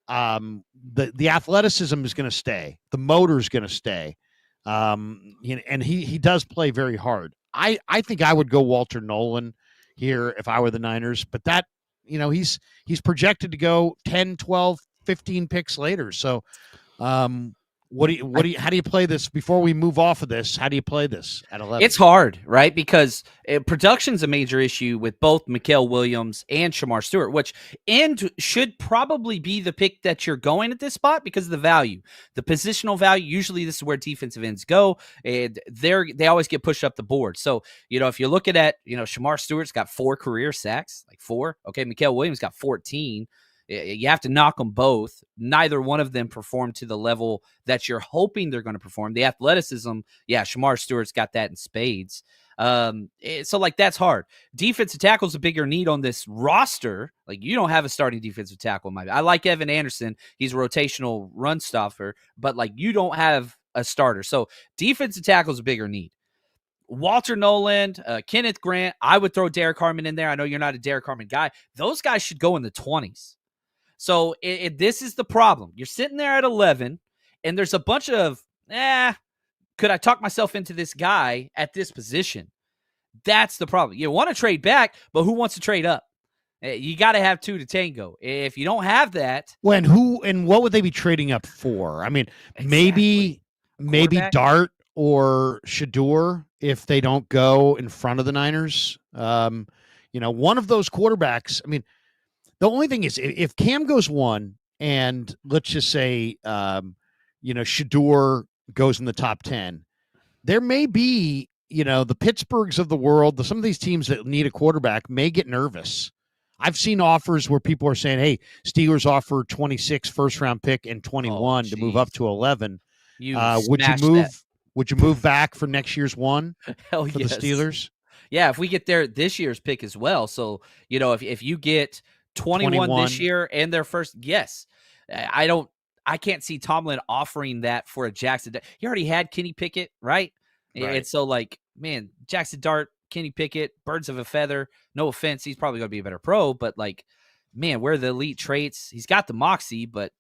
the athleticism is going to stay. The motor is going to stay. And he does play very hard. I think I would go Walter Nolan here if I were the Niners, but that, he's projected to go 10, 12, 15 picks later. So, how do you play this before we move off of this? How do you play this at 11? It's hard, right? Because production's a major issue with both Mikael Williams and Shamar Stewart, which should probably be the pick that you're going at this spot because of the value, the positional value. Usually this is where defensive ends go, and they always get pushed up the board. So, if you're looking at, Shamar Stewart's got 4 career sacks, like 4. Okay, Mikael Williams got 14. You have to knock them both. Neither one of them performed to the level that you're hoping they're going to perform. The athleticism, Shamar Stewart's got that in spades. So, that's hard. Defensive tackle's a bigger need on this roster. Like, you don't have a starting defensive tackle. I like Evan Anderson. He's a rotational run stopper, but, you don't have a starter. So, defensive tackle's a bigger need. Walter Nolan, Kenneth Grant, I would throw Derek Harmon in there. I know you're not a Derek Harmon guy. Those guys should go in the 20s. So this is the problem. You're sitting there at 11, and there's a bunch of, could I talk myself into this guy at this position? That's the problem. You want to trade back, but who wants to trade up? You got to have 2 to tango. If you don't have that. What would they be trading up for? I mean, maybe Dart or Shador if they don't go in front of the Niners. One of those quarterbacks, I mean, the only thing is, if Cam goes 1, and let's just say, Shador goes in the top 10, there may be, the Pittsburghs of the world, some of these teams that need a quarterback may get nervous. I've seen offers where people are saying, hey, Steelers offer 26 first-round pick and 21 to move up to 11. Would you move back for next year's 1 for the Steelers? Yeah, if we get this year's pick as well. So, if you get 21 this year and their first, yes. I can't see Tomlin offering that for a Jackson. He already had Kenny Pickett, right? And so, man, Jackson Dart, Kenny Pickett, birds of a feather. No offense, he's probably going to be a better pro, but man, where are the elite traits? He's got the moxie, but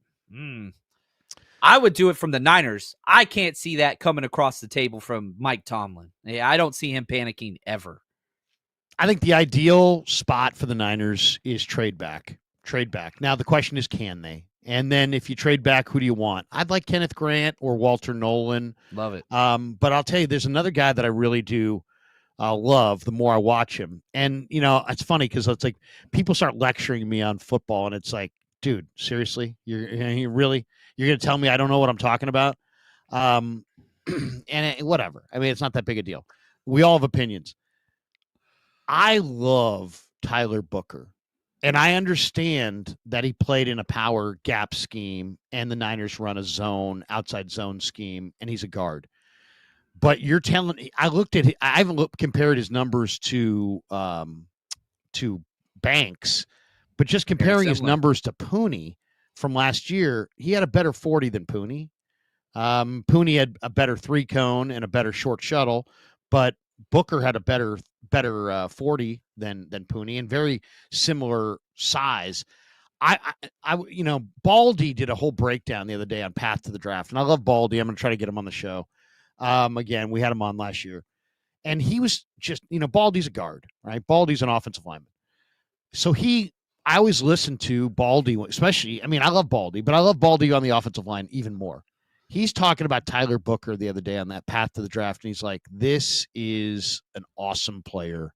I would do it from the Niners. I can't see that coming across the table from Mike Tomlin. Yeah, I don't see him panicking ever. I think the ideal spot for the Niners is trade back. Trade back. Now the question is, can they? And then if you trade back, who do you want? I'd like Kenneth Grant or Walter Nolan. Love it. But I'll tell you, there's another guy that I really do love the more I watch him. And, you know, it's funny because it's like people start lecturing me on football, and it's like, dude, seriously? You're going to tell me I don't know what I'm talking about? Whatever. I mean, it's not that big a deal. We all have opinions. I love Tyler Booker. And I understand that he played in a power gap scheme and the Niners run a outside zone scheme, and he's a guard. But you're telling me, I haven't compared his numbers to Banks, but just comparing his numbers to Pooney from last year, he had a better 40 than Pooney. Pooney had a better 3-cone and a better short shuttle, but Booker had a better 40 than Pooney, and very similar size. Baldy did a whole breakdown the other day on Path to the Draft, and I love Baldy. I'm going to try to get him on the show. Again, we had him on last year, and he was just, Baldy's a guard, right? Baldy's an offensive lineman. So I always listen to Baldy, especially, I love Baldy, but I love Baldy on the offensive line even more. He's talking about Tyler Booker the other day on that Path to the Draft, and he's like, this is an awesome player.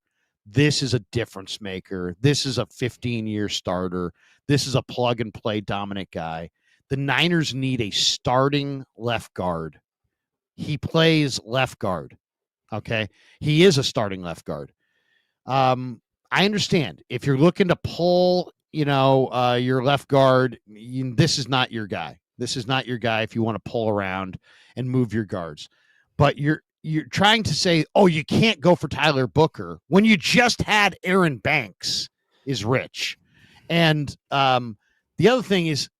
This is a difference maker. This is a 15-year starter. This is a plug-and-play dominant guy. The Niners need a starting left guard. He plays left guard, okay? He is a starting left guard. I understand. If you're looking to pull, your left guard, this is not your guy. This is not your guy if you want to pull around and move your guards. But you're trying to say, oh, you can't go for Tyler Booker when you just had Aaron Banks is rich. And the other thing is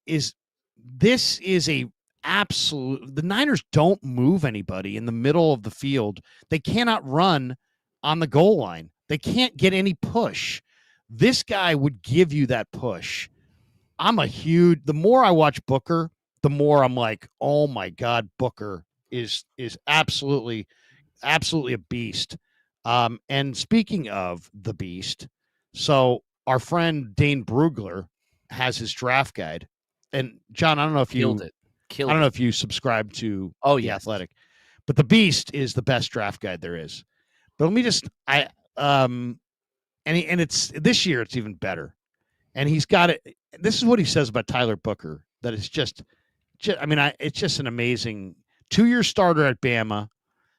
this is a absolute, the Niners don't move anybody in the middle of the field. They cannot run on the goal line. They can't get any push. This guy would give you that push. The more I watch Booker, the more I'm like, oh my God, Booker is absolutely a beast. And speaking of the beast, so our friend Dane Brugler has his draft guide. And John, I don't know if you know if you subscribe to The Athletic, but the Beast is the best draft guide there is. But let me just and it's this year it's even better. And he's got it. This is what he says about Tyler Booker, that it's it's just an amazing 2-year starter at Bama,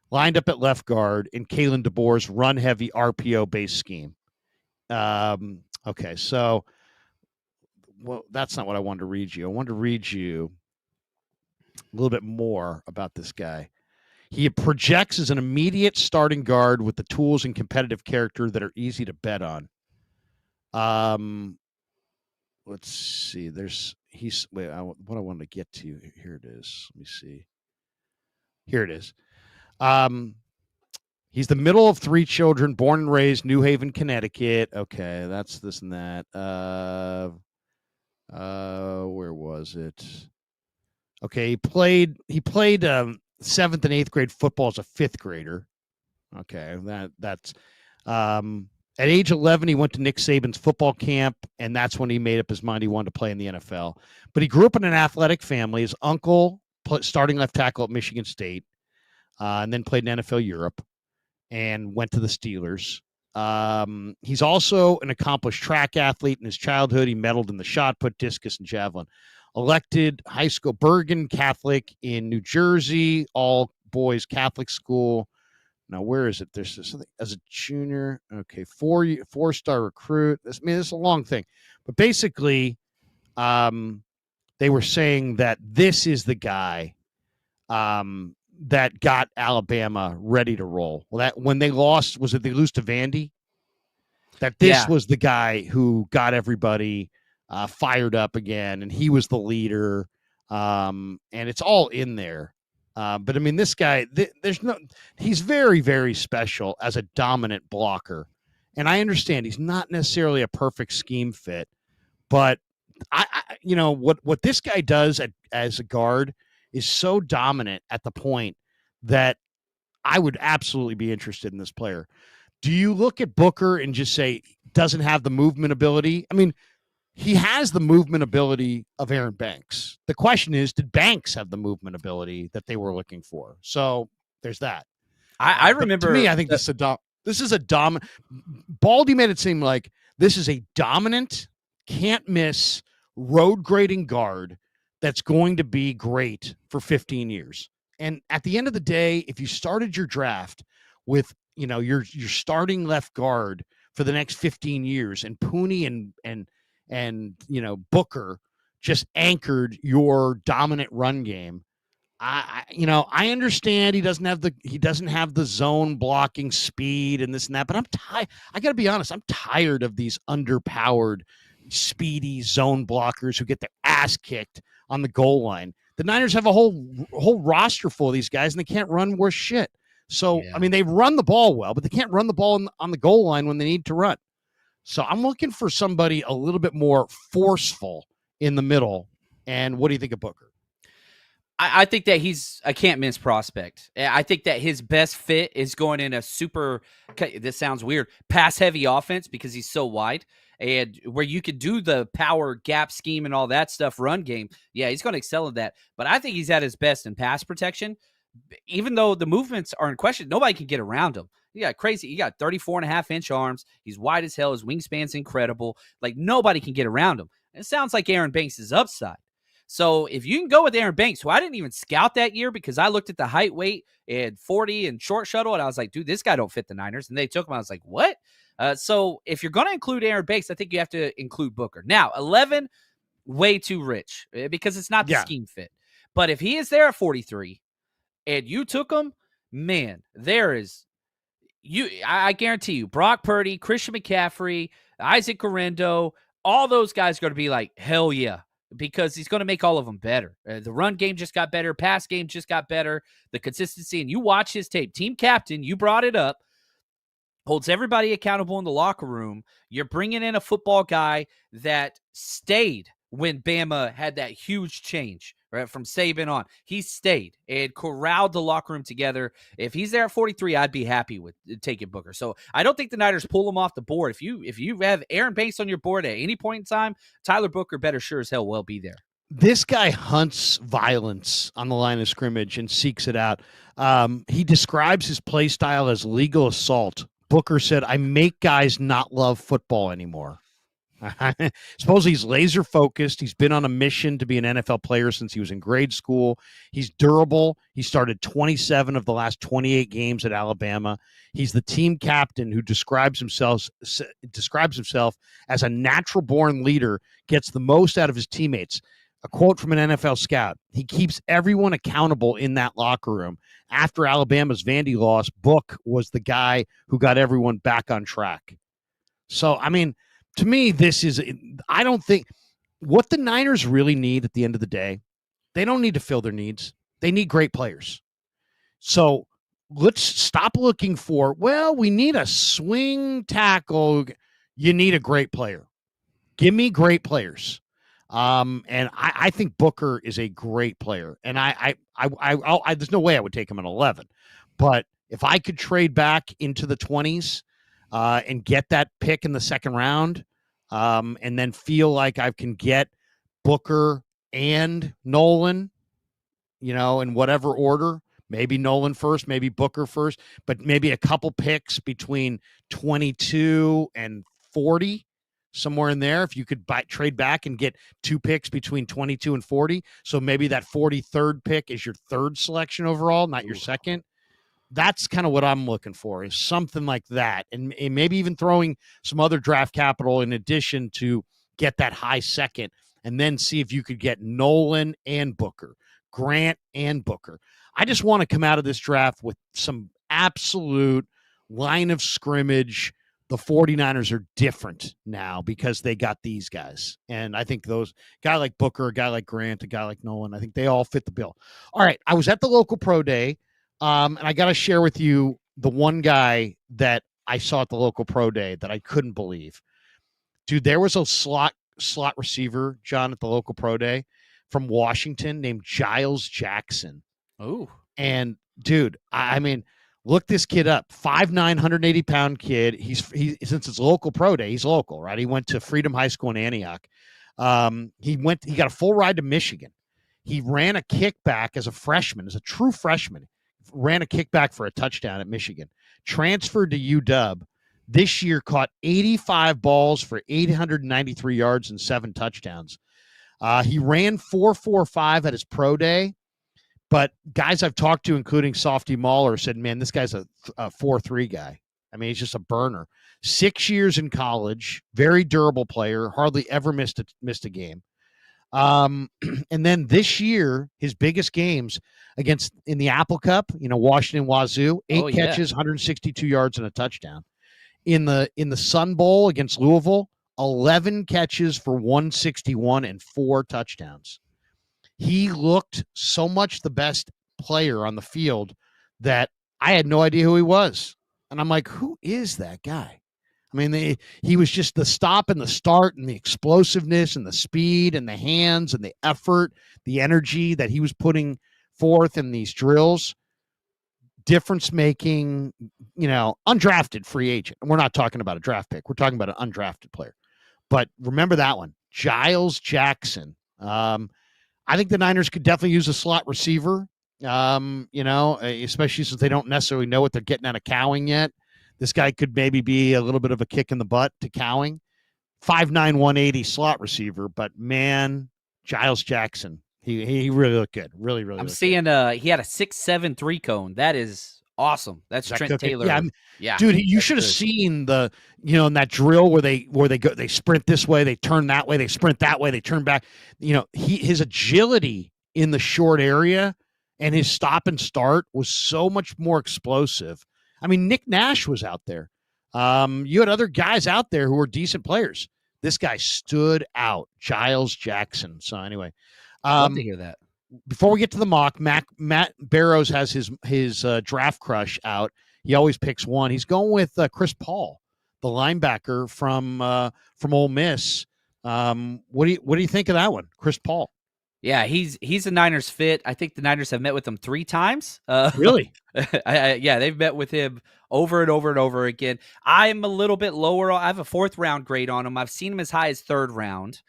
lined up at left guard in Kalen DeBoer's run heavy RPO based scheme. Okay, so that's not what I wanted to read you. I wanted to read you a little bit more about this guy. He projects as an immediate starting guard with the tools and competitive character that are easy to bet on. Let's see. What I wanted to get to. Here it is. Let me see. Here it is. He's the middle of 3 children, born and raised New Haven, Connecticut. Okay, that's this and that. Where was it? Okay, he played 7th and 8th grade football as a 5th grader. Okay, that's at age 11, he went to Nick Saban's football camp, and that's when he made up his mind he wanted to play in the NFL. But he grew up in an athletic family. His uncle, starting left tackle at Michigan State, and then played in NFL Europe and went to the Steelers. He's also an accomplished track athlete. In his childhood, he medaled in the shot put, discus, and javelin. Elected high school, Bergen Catholic in New Jersey, all boys Catholic school. Now, where is it? There's something as a junior. Okay, 4-star recruit. This is a long thing, but basically, they were saying that this is the guy that got Alabama ready to roll. Well, that when they lost, was it they lose to Vandy? That this was the guy who got everybody fired up again, and he was the leader. And it's all in there. But I mean, this guy, he's very, very special as a dominant blocker. And I understand he's not necessarily a perfect scheme fit, but what this guy does as a guard is so dominant at the point that I would absolutely be interested in this player. Do you look at Booker and just say doesn't have the movement ability? I mean, he has the movement ability of Aaron Banks. The question is, did Banks have the movement ability that they were looking for? So there's that. I But to me, remember I think this is a dominant. Baldy made it seem like this is a dominant, can't miss, road grading guard that's going to be great for 15 years. And at the end of the day, if you started your draft with your starting left guard for the next 15 years, and Pooney and Booker just anchored your dominant run game, I understand he doesn't have the zone blocking speed and this and that, but I got to be honest, I'm tired of these underpowered, speedy zone blockers who get their ass kicked on the goal line. The Niners have a whole roster full of these guys, and they can't run worth shit. So, Yeah. I mean, they run the ball well, but they can't run the ball on the goal line when they need to run. So I'm looking for somebody a little bit more forceful in the middle. And what do you think of Booker? I think that he's a can't miss prospect. I think that his best fit is going in a super, this sounds weird, pass heavy offense because he's so wide, and where you could do the power gap scheme and all that stuff, run game. Yeah, he's going to excel in that. But I think he's at his best in pass protection. Even though the movements are in question, nobody can get around him. You got 34.5-inch arms. He's wide as hell. His wingspan's incredible. Like, nobody can get around him. It sounds like Aaron Banks' upside. So if you can go with Aaron Banks, who I didn't even scout that year because I looked at the height, weight, and 40 and short shuttle, and I was like, dude, this guy don't fit the Niners. And they took him. I was like, what? So if you're going to include Aaron Banks, I think you have to include Booker. Now, 11, way too rich because it's not the scheme fit. But if he is there at 43 and you took him, man, there is I guarantee you, Brock Purdy, Christian McCaffrey, Isaac Guerrero, all those guys are going to be like, hell yeah, because he's going to make all of them better. The run game just got better. Pass game just got better. The consistency, and you watch his tape. Team captain, you brought it up, holds everybody accountable in the locker room. You're bringing in a football guy that stayed when Bama had that huge change, right, from Saban on. He stayed and corralled the locker room together. If he's there at 43, I'd be happy with taking Booker. So I don't think the Niners pull him off the board. If you have Aaron Banks on your board at any point in time, Tyler Booker better sure as hell well be there. This guy hunts violence on the line of scrimmage and seeks it out. He describes his play style as legal assault. Booker said, I make guys not love football anymore. Suppose he's laser focused. He's been on a mission to be an NFL player since he was in grade school. He's durable. He started 27 of the last 28 games at Alabama. He's the team captain who describes himself as a natural born leader, gets the most out of his teammates. A quote from an NFL scout: he keeps everyone accountable in that locker room. After Alabama's Vandy loss, Book was the guy who got everyone back on track. So, I mean, to me, I don't think what the Niners really need at the end of the day, they don't need to fill their needs. They need great players. So let's stop looking for, we need a swing tackle. You need a great player. Give me great players. And I think Booker is a great player. And I there's no way I would take him at 11. But if I could trade back into the 20s, and get that pick in the second round, and then feel like I can get Booker and Nolan, in whatever order. Maybe Nolan first, maybe Booker first, but maybe a couple picks between 22 and 40, somewhere in there. If you could trade back and get 2 picks between 22 and 40, so maybe that 43rd pick is your third selection overall, not your second. That's kind of what I'm looking for, is something like that. And maybe even throwing some other draft capital in addition to get that high second, and then see if you could get Nolan and Booker, Grant and Booker. I just want to come out of this draft with some absolute line of scrimmage. The 49ers are different now because they got these guys. And I think a guy like Booker, a guy like Grant, a guy like Nolan, I think they all fit the bill. All right. I was at the local pro day. And I got to share with you the one guy that I saw at the local pro day that I couldn't believe. Dude, there was a slot receiver, John, at the local pro day from Washington named Giles Jackson. Oh, And dude, I mean, look this kid up. 5'9", 180-pound kid. He since it's local pro day, he's local, right? He went to Freedom High School in Antioch. He got a full ride to Michigan. He ran a kickback as a freshman, as a true freshman. Ran a kickback for a touchdown at Michigan. Transferred to UW. This year caught 85 balls for 893 yards and 7 touchdowns. He ran 4.45 at his pro day. But guys I've talked to, including Softy Mahler, said, man, this guy's a 4.3 guy. I mean, he's just a burner. 6 years in college, very durable player, hardly ever missed a game. And then this year, his biggest games in the Apple Cup, Washington Wazoo, 8 catches, 162 yards, and a touchdown. In the Sun Bowl against Louisville, 11 catches for 161 and 4 touchdowns. He looked so much the best player on the field that I had no idea who he was. And I'm like, who is that guy? I mean, he was just the stop and the start and the explosiveness and the speed and the hands and the effort, the energy that he was putting forth in these drills. Difference making, undrafted free agent. And we're not talking about a draft pick. We're talking about an undrafted player. But remember that one, Giles Jackson. I think the Niners could definitely use a slot receiver, especially since they don't necessarily know what they're getting out of Cowing yet. This guy could maybe be a little bit of a kick in the butt to Cowing. 5'9", 180 slot receiver, but man, Giles Jackson, he really looked good. Really, really. I'm seeing he had a 6'7" 3-cone. That is awesome. That's Trent Taylor. Yeah. Dude, you should have seen in that drill where they go, they sprint this way, they turn that way, they sprint that way, they turn back. His agility in the short area and his stop and start was so much more explosive. I mean, Nick Nash was out there. You had other guys out there who were decent players. This guy stood out, Giles Jackson. So anyway, love to hear that. Before we get to the mock, Matt Barrows has his draft crush out. He always picks one. He's going with Chris Paul, the linebacker from Ole Miss. What do you think of that one, Chris Paul? Yeah, he's a Niners fit. I think the Niners have met with him 3 times. Really? Yeah, they've met with him over and over and over again. I'm a little bit lower. I have a 4th round grade on him. I've seen him as high as 3rd round,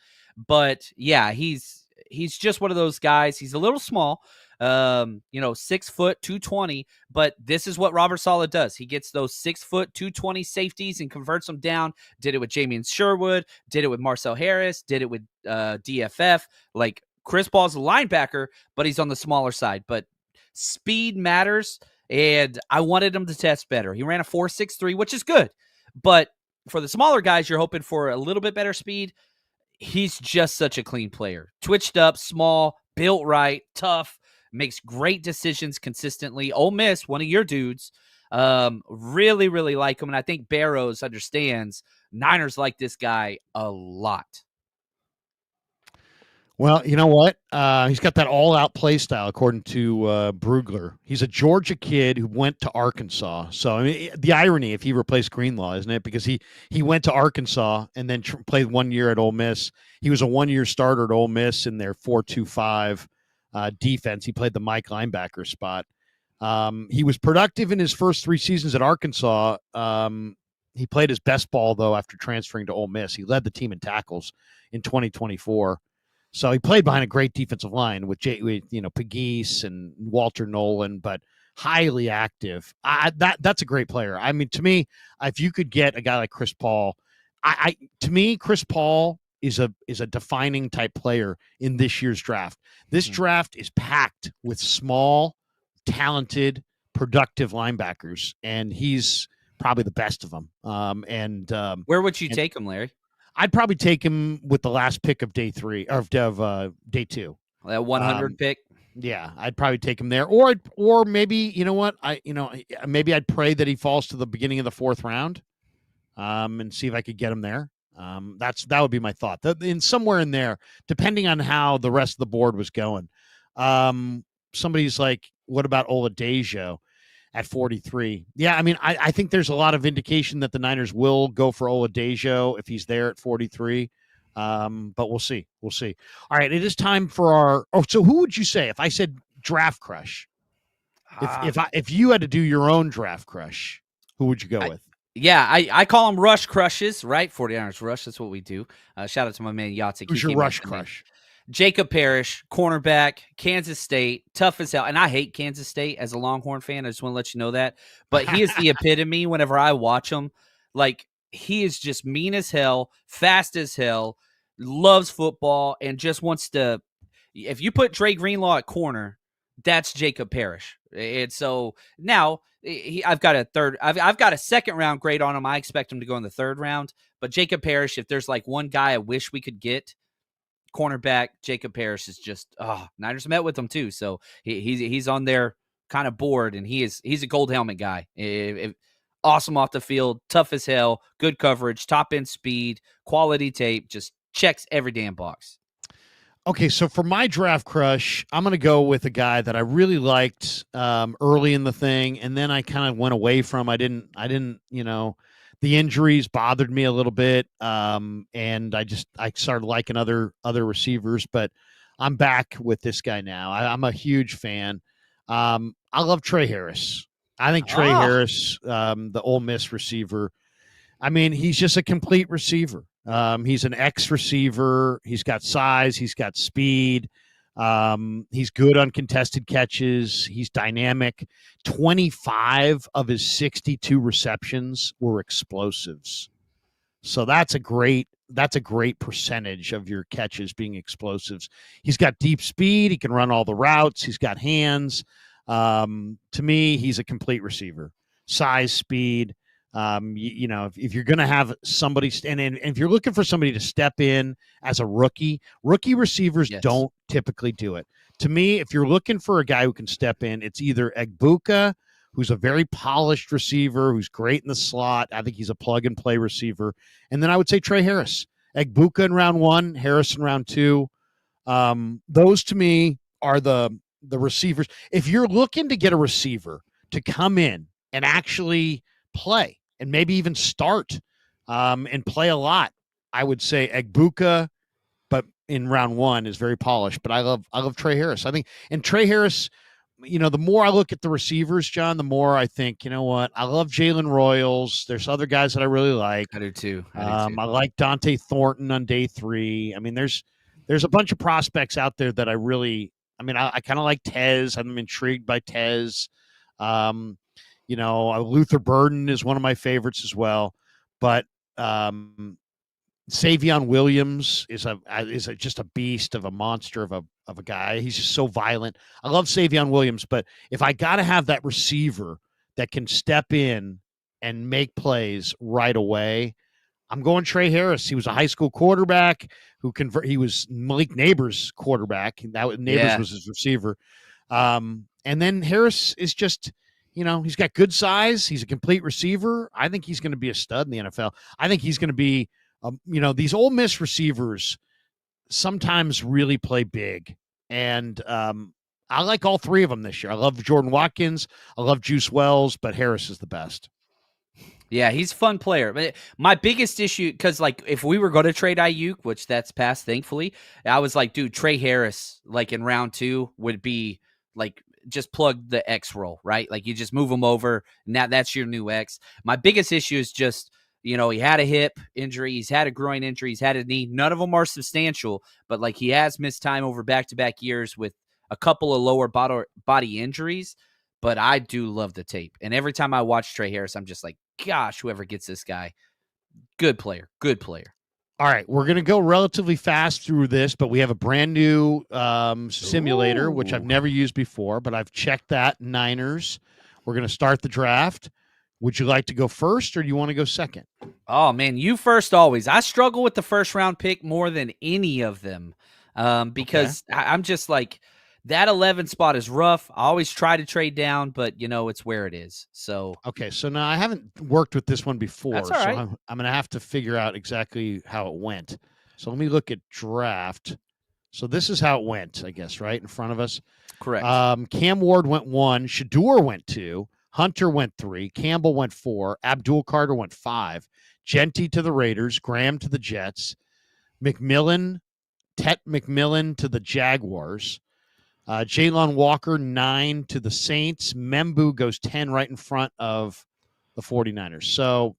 but yeah, he's just one of those guys. He's a little small, 6 foot, 220, but this is what Robert Saleh does. He gets those 6 foot, 220 safeties and converts them down. Did it with Jamian Sherwood, did it with Marcel Harris, did it with DFF. Like, Chris Paul's a linebacker, but he's on the smaller side. But speed matters, and I wanted him to test better. He ran a 4.63, which is good. But for the smaller guys, you're hoping for a little bit better speed. He's just such a clean player. Twitched up, small, built right, tough, makes great decisions consistently. Ole Miss, one of your dudes, really, really like him. And I think Barrows understands Niners like this guy a lot. Well, you know what? He's got that all-out play style, according to Brugler. He's a Georgia kid who went to Arkansas. So, I mean, the irony, if he replaced Greenlaw, isn't it? Because he went to Arkansas and then played 1 year at Ole Miss. He was a 1-year starter at Ole Miss in their 4-2-5 defense. He played the Mike linebacker spot. He was productive in his first 3 seasons at Arkansas. He played his best ball, though, after transferring to Ole Miss. He led the team in tackles in 2024. So he played behind a great defensive line with Pegues and Walter Nolan, but highly active. That's a great player. I mean, to me, if you could get a guy like Chris Paul, to me, Chris Paul is a defining type player in this year's draft. This draft is packed with small, talented, productive linebackers, and he's probably the best of them. Where would you take him, Larry? I'd probably take him with the last pick of day 3 or of day 2. That 100 pick. Yeah, I'd probably take him there, or maybe you know what maybe I'd pray that he falls to the beginning of the 4th round, and see if I could get him there. That would be my thought. In somewhere in there, depending on how the rest of the board was going. Somebody's like, what about Oladejo at 43? Yeah, I mean, I think there's a lot of indication that the Niners will go for Oladejo if he's there at 43. But we'll see. We'll see. All right, it is time for our. Oh, so who would you say if I said draft crush? If you had to do your own draft crush, who would you go I, with? yeah, I call them rush crushes, right? 49ers rush. That's what we do. Shout out to my man Yatsik. Who's He your came up rush with the name. crush? Jacob Parrish, cornerback, Kansas State, tough as hell. And I hate Kansas State as a Longhorn fan. I just want to let you know that. But he is the epitome whenever I watch him. Like, he is just mean as hell, fast as hell, loves football, and just wants to. If you put Dre Greenlaw at corner, that's Jacob Parrish. And so now I've got a third. I've got a second round grade on him. I expect him to go in the third round. But Jacob Parrish, if there's like one guy I wish we could get, cornerback Jacob Parrish is just Niners met with him too, so he's on their kind of board, and he's a gold helmet guy. Awesome off the field, tough as hell, good coverage, top end speed, quality tape, just checks every damn box. Okay, so for my draft crush, I'm going to go with a guy that I really liked early in the thing, and then I kind of went away from. I didn't, the injuries bothered me a little bit, and I started liking other receivers, but I'm back with this guy now. I'm a huge fan. I love Trey Harris. I think Trey Harris, the Ole Miss receiver. I mean, he's just a complete receiver. He's an X receiver. He's got size. He's got speed. He's good on contested catches. He's dynamic. 25 of his 62 receptions were explosives. So that's a great percentage of your catches being explosives. He's got deep speed. He can run all the routes. He's got hands. To me, he's a complete receiver. Size, speed. If you're going to have somebody, and if you're looking for somebody to step in as a rookie receivers don't typically do it. To me, if you're looking for a guy who can step in, it's either Egbuka, who's a very polished receiver, who's great in the slot. I think he's a plug and play receiver. And then I would say Trey Harris. Egbuka in round 1, Harris in round 2. Those to me are the receivers. If you're looking to get a receiver to come in and actually play and maybe even start and play a lot, I would say Egbuka, but in round 1 is very polished. But I love Trey Harris. I think, and Trey Harris, the more I look at the receivers, John, the more I think, you know what, I love Jalen Royals. There's other guys that I really like. I do too. I like Dante Thornton on day 3. I mean, there's a bunch of prospects out there that I kind of like Tez. I'm intrigued by Tez. Luther Burden is one of my favorites as well, but Savion Williams is just a beast of a monster of a guy. He's just so violent. I love Savion Williams, but if I got to have that receiver that can step in and make plays right away, I'm going Trey Harris. He was a high school quarterback he was Malik Neighbors' quarterback. Neighbors was his receiver. And then Harris is just, he's got good size. He's a complete receiver. I think he's going to be a stud in the NFL. I think he's going to be, these Ole Miss receivers sometimes really play big. And I like all 3 of them this year. I love Jordan Watkins. I love Juice Wells, but Harris is the best. Yeah, he's a fun player. But my biggest issue, because like if we were going to trade Ayuk, which that's passed, thankfully, I was like, dude, Trey Harris, like in round 2 would be like, just plug the X role, right? Like you just move him over. Now that's your new X. My biggest issue is just, he had a hip injury. He's had a groin injury. He's had a knee. None of them are substantial, but like he has missed time over back-to-back years with a couple of lower body injuries. But I do love the tape. And every time I watch Trey Harris, I'm just like, gosh, whoever gets this guy, good player. All right, we're going to go relatively fast through this, but we have a brand new simulator, which I've never used before, but I've checked that, Niners. We're going to start the draft. Would you like to go first, or do you want to go second? Oh, man, you first always. I struggle with the first-round pick more than any of them because I'm just like, that 11 spot is rough. I always try to trade down, but, it's where it is. So okay, so now I haven't worked with this one before, That's all right. so I'm going to have to figure out exactly how it went. So let me look at draft. So this is how it went, I guess, right in front of us. Correct. Cam Ward went 1, Shador went 2, Hunter went 3, Campbell went 4, Abdul Carter went 5, Genty to the Raiders, Graham to the Jets, McMillan, Tet McMillan to the Jaguars. Jalen Walker, 9 to the Saints. Membu goes 10 right in front of the 49ers. So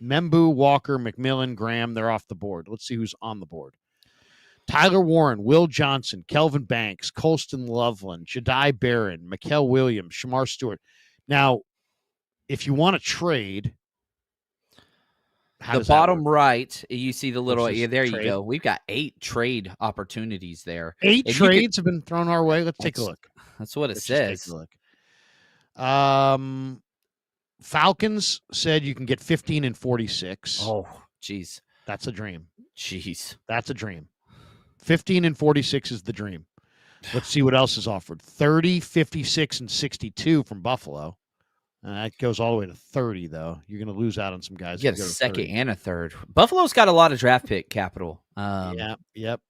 Membu, Walker, McMillan, Graham, they're off the board. Let's see who's on the board. Tyler Warren, Will Johnson, Kelvin Banks, Colston Loveland, Jedi Barron, Mikael Williams, Shamar Stewart. Now, if you want to trade, how The does that bottom work? right, you see the little. Versus Yeah, there you trade? go. We've got 8 trade opportunities there, 8 and you could. trades have been thrown our way. Let's take a look. That's what it Let's just take a says. look. Falcons said you can get 15 and 46. Oh, jeez. That's a dream. Jeez. That's a dream. 15 and 46 is the dream. Let's see what else is offered. 30, 56, and 62 from Buffalo. That goes all the way to 30, though. You're going to lose out on some guys. You get a second and a third. Buffalo's got a lot of draft pick capital. Yep.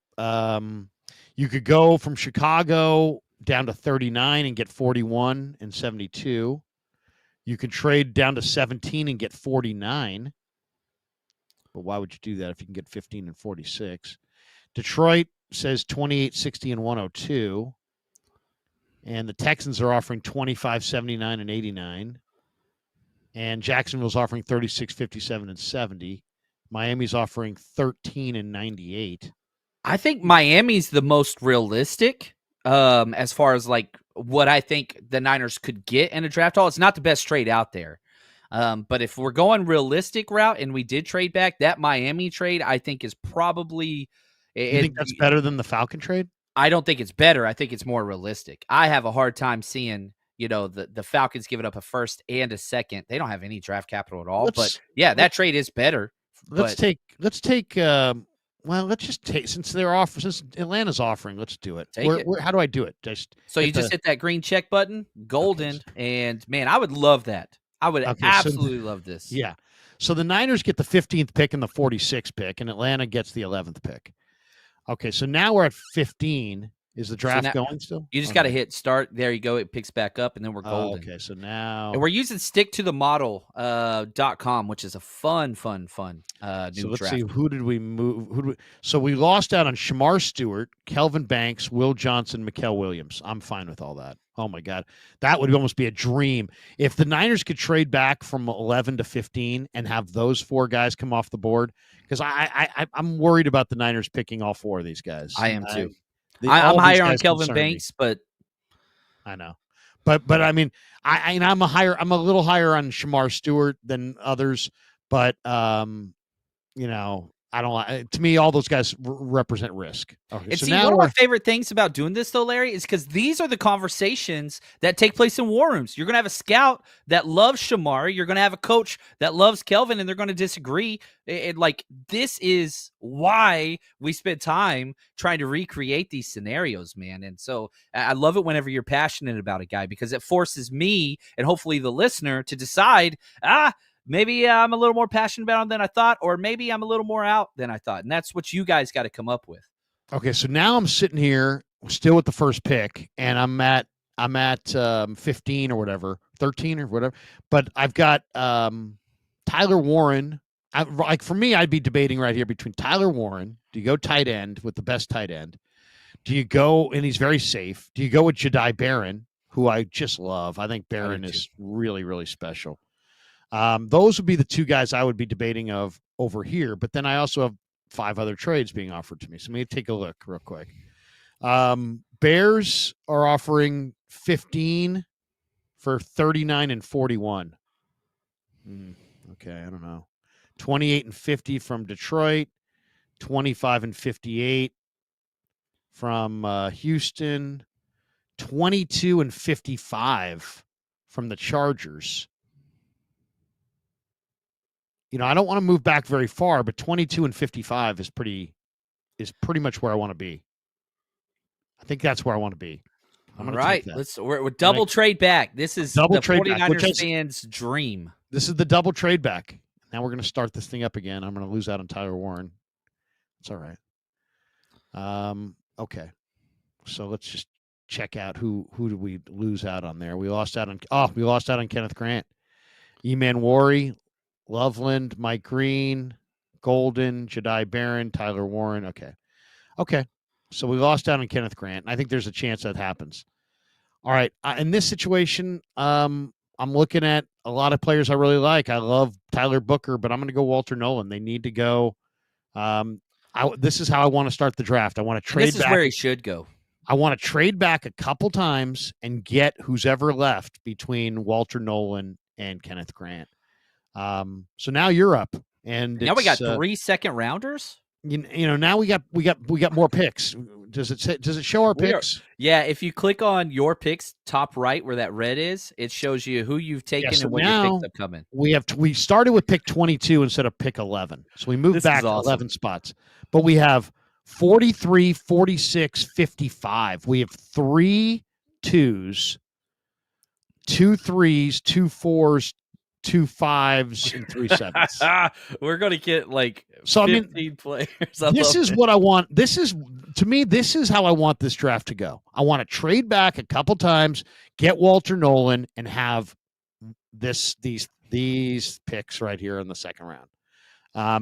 You could go from Chicago down to 39 and get 41 and 72. You could trade down to 17 and get 49. But why would you do that if you can get 15 and 46? Detroit says 28, 60, and 102. And the Texans are offering 25, 79, and 89. And Jacksonville's offering 36, 57, and 70. Miami's offering 13 and 98. I think Miami's the most realistic as far as like what I think the Niners could get in a draft haul. It's not the best trade out there. But if we're going realistic route and we did trade back, that Miami trade I think is probably. You think that's better than the Falcon trade? I don't think it's better. I think it's more realistic. I have a hard time seeing, the Falcons giving up a first and a second. They don't have any draft capital at all. But yeah, that trade is better. Let's take since Atlanta's offering, let's do it. How do I do it? You just hit that green check button, golden, and man, I would love that. I would absolutely love this. Yeah. So the Niners get the 15th pick and the 46th pick, and Atlanta gets the 11th pick. Okay, so now we're at 15. Is the draft going still? You just got to hit start. There you go. It picks back up, and then we're golden. Okay, so now... And we're using sticktothemodel.com, which is a fun new draft. So let's see, who did we move? So we lost out on Shamar Stewart, Kelvin Banks, Will Johnson, Mikael Williams. I'm fine with all that. Oh, my God. That would almost be a dream. If the Niners could trade back from 11 to 15 and have those 4 guys come off the board, because I'm worried about the Niners picking all 4 of these guys. I am too. I'm higher on Kelvin Banks, but I know, but I mean, I'm a little higher on Shamar Stewart than others, but I don't. To me, all those guys represent risk. Okay, and so one of my favorite things about doing this, though, Larry, is because these are the conversations that take place in war rooms. You're going to have a scout that loves Shamar. You're going to have a coach that loves Kelvin, and they're going to disagree. This is why we spend time trying to recreate these scenarios, man. And so I love it whenever you're passionate about a guy, because it forces me and hopefully the listener to decide, maybe I'm a little more passionate about him than I thought, or maybe I'm a little more out than I thought. And that's what you guys got to come up with. Okay, so now I'm sitting here still with the first pick, and I'm at 15 or whatever, 13 or whatever. But I've got Tyler Warren. For me, I'd be debating right here between Tyler Warren. Do you go tight end with the best tight end? Do you go, and he's very safe, do you go with Jedi Barron, who I just love? I think Barron is really, really special. Those would be the 2 guys I would be debating of over here. But then I also have 5 other trades being offered to me. So let me take a look real quick. Bears are offering 15 for 39 and 41. Okay, I don't know. 28 and 50 from Detroit. 25 and 58 from Houston. 22 and 55 from the Chargers. I don't want to move back very far, but 22 and 55 is pretty much where I want to be. I think that's where I want to be. All right, we're double trade back. This is the 49ers fans' dream. This is the double trade back. Now we're going to start this thing up again. I'm going to lose out on Tyler Warren. It's all right. Okay, so let's just check out who did we lose out on there. We lost out on Kenneth Grant, Eman Wari, Loveland, Mike Green, Golden, Jedi Barron, Tyler Warren. Okay. So we lost out on Kenneth Grant. And I think there's a chance that happens. All right. In this situation, I'm looking at a lot of players I really like. I love Tyler Booker, but I'm going to go Walter Nolan. They need to go. This is how I want to start the draft. I want to trade This is back. where he should go. I want to trade back a couple times and get who's ever left between Walter Nolan and Kenneth Grant. So now you're up, and Now we got 3 second rounders. You know, now we got more picks. Does it show our picks? Yeah, if you click on your picks top right where that red is, it shows you who you've taken and when your picks upcoming. We started with pick 22 instead of pick 11. So we moved back 11 spots. But we have 43, 46, 55. We have 3 2s, 2 3s, 2 4s, 2 5s, and 3 7s. We're going to get like 15 players. This is what I want. This is how I want this draft to go. I want to trade back a couple times, get Walter Nolan, and have these picks right here in the second round.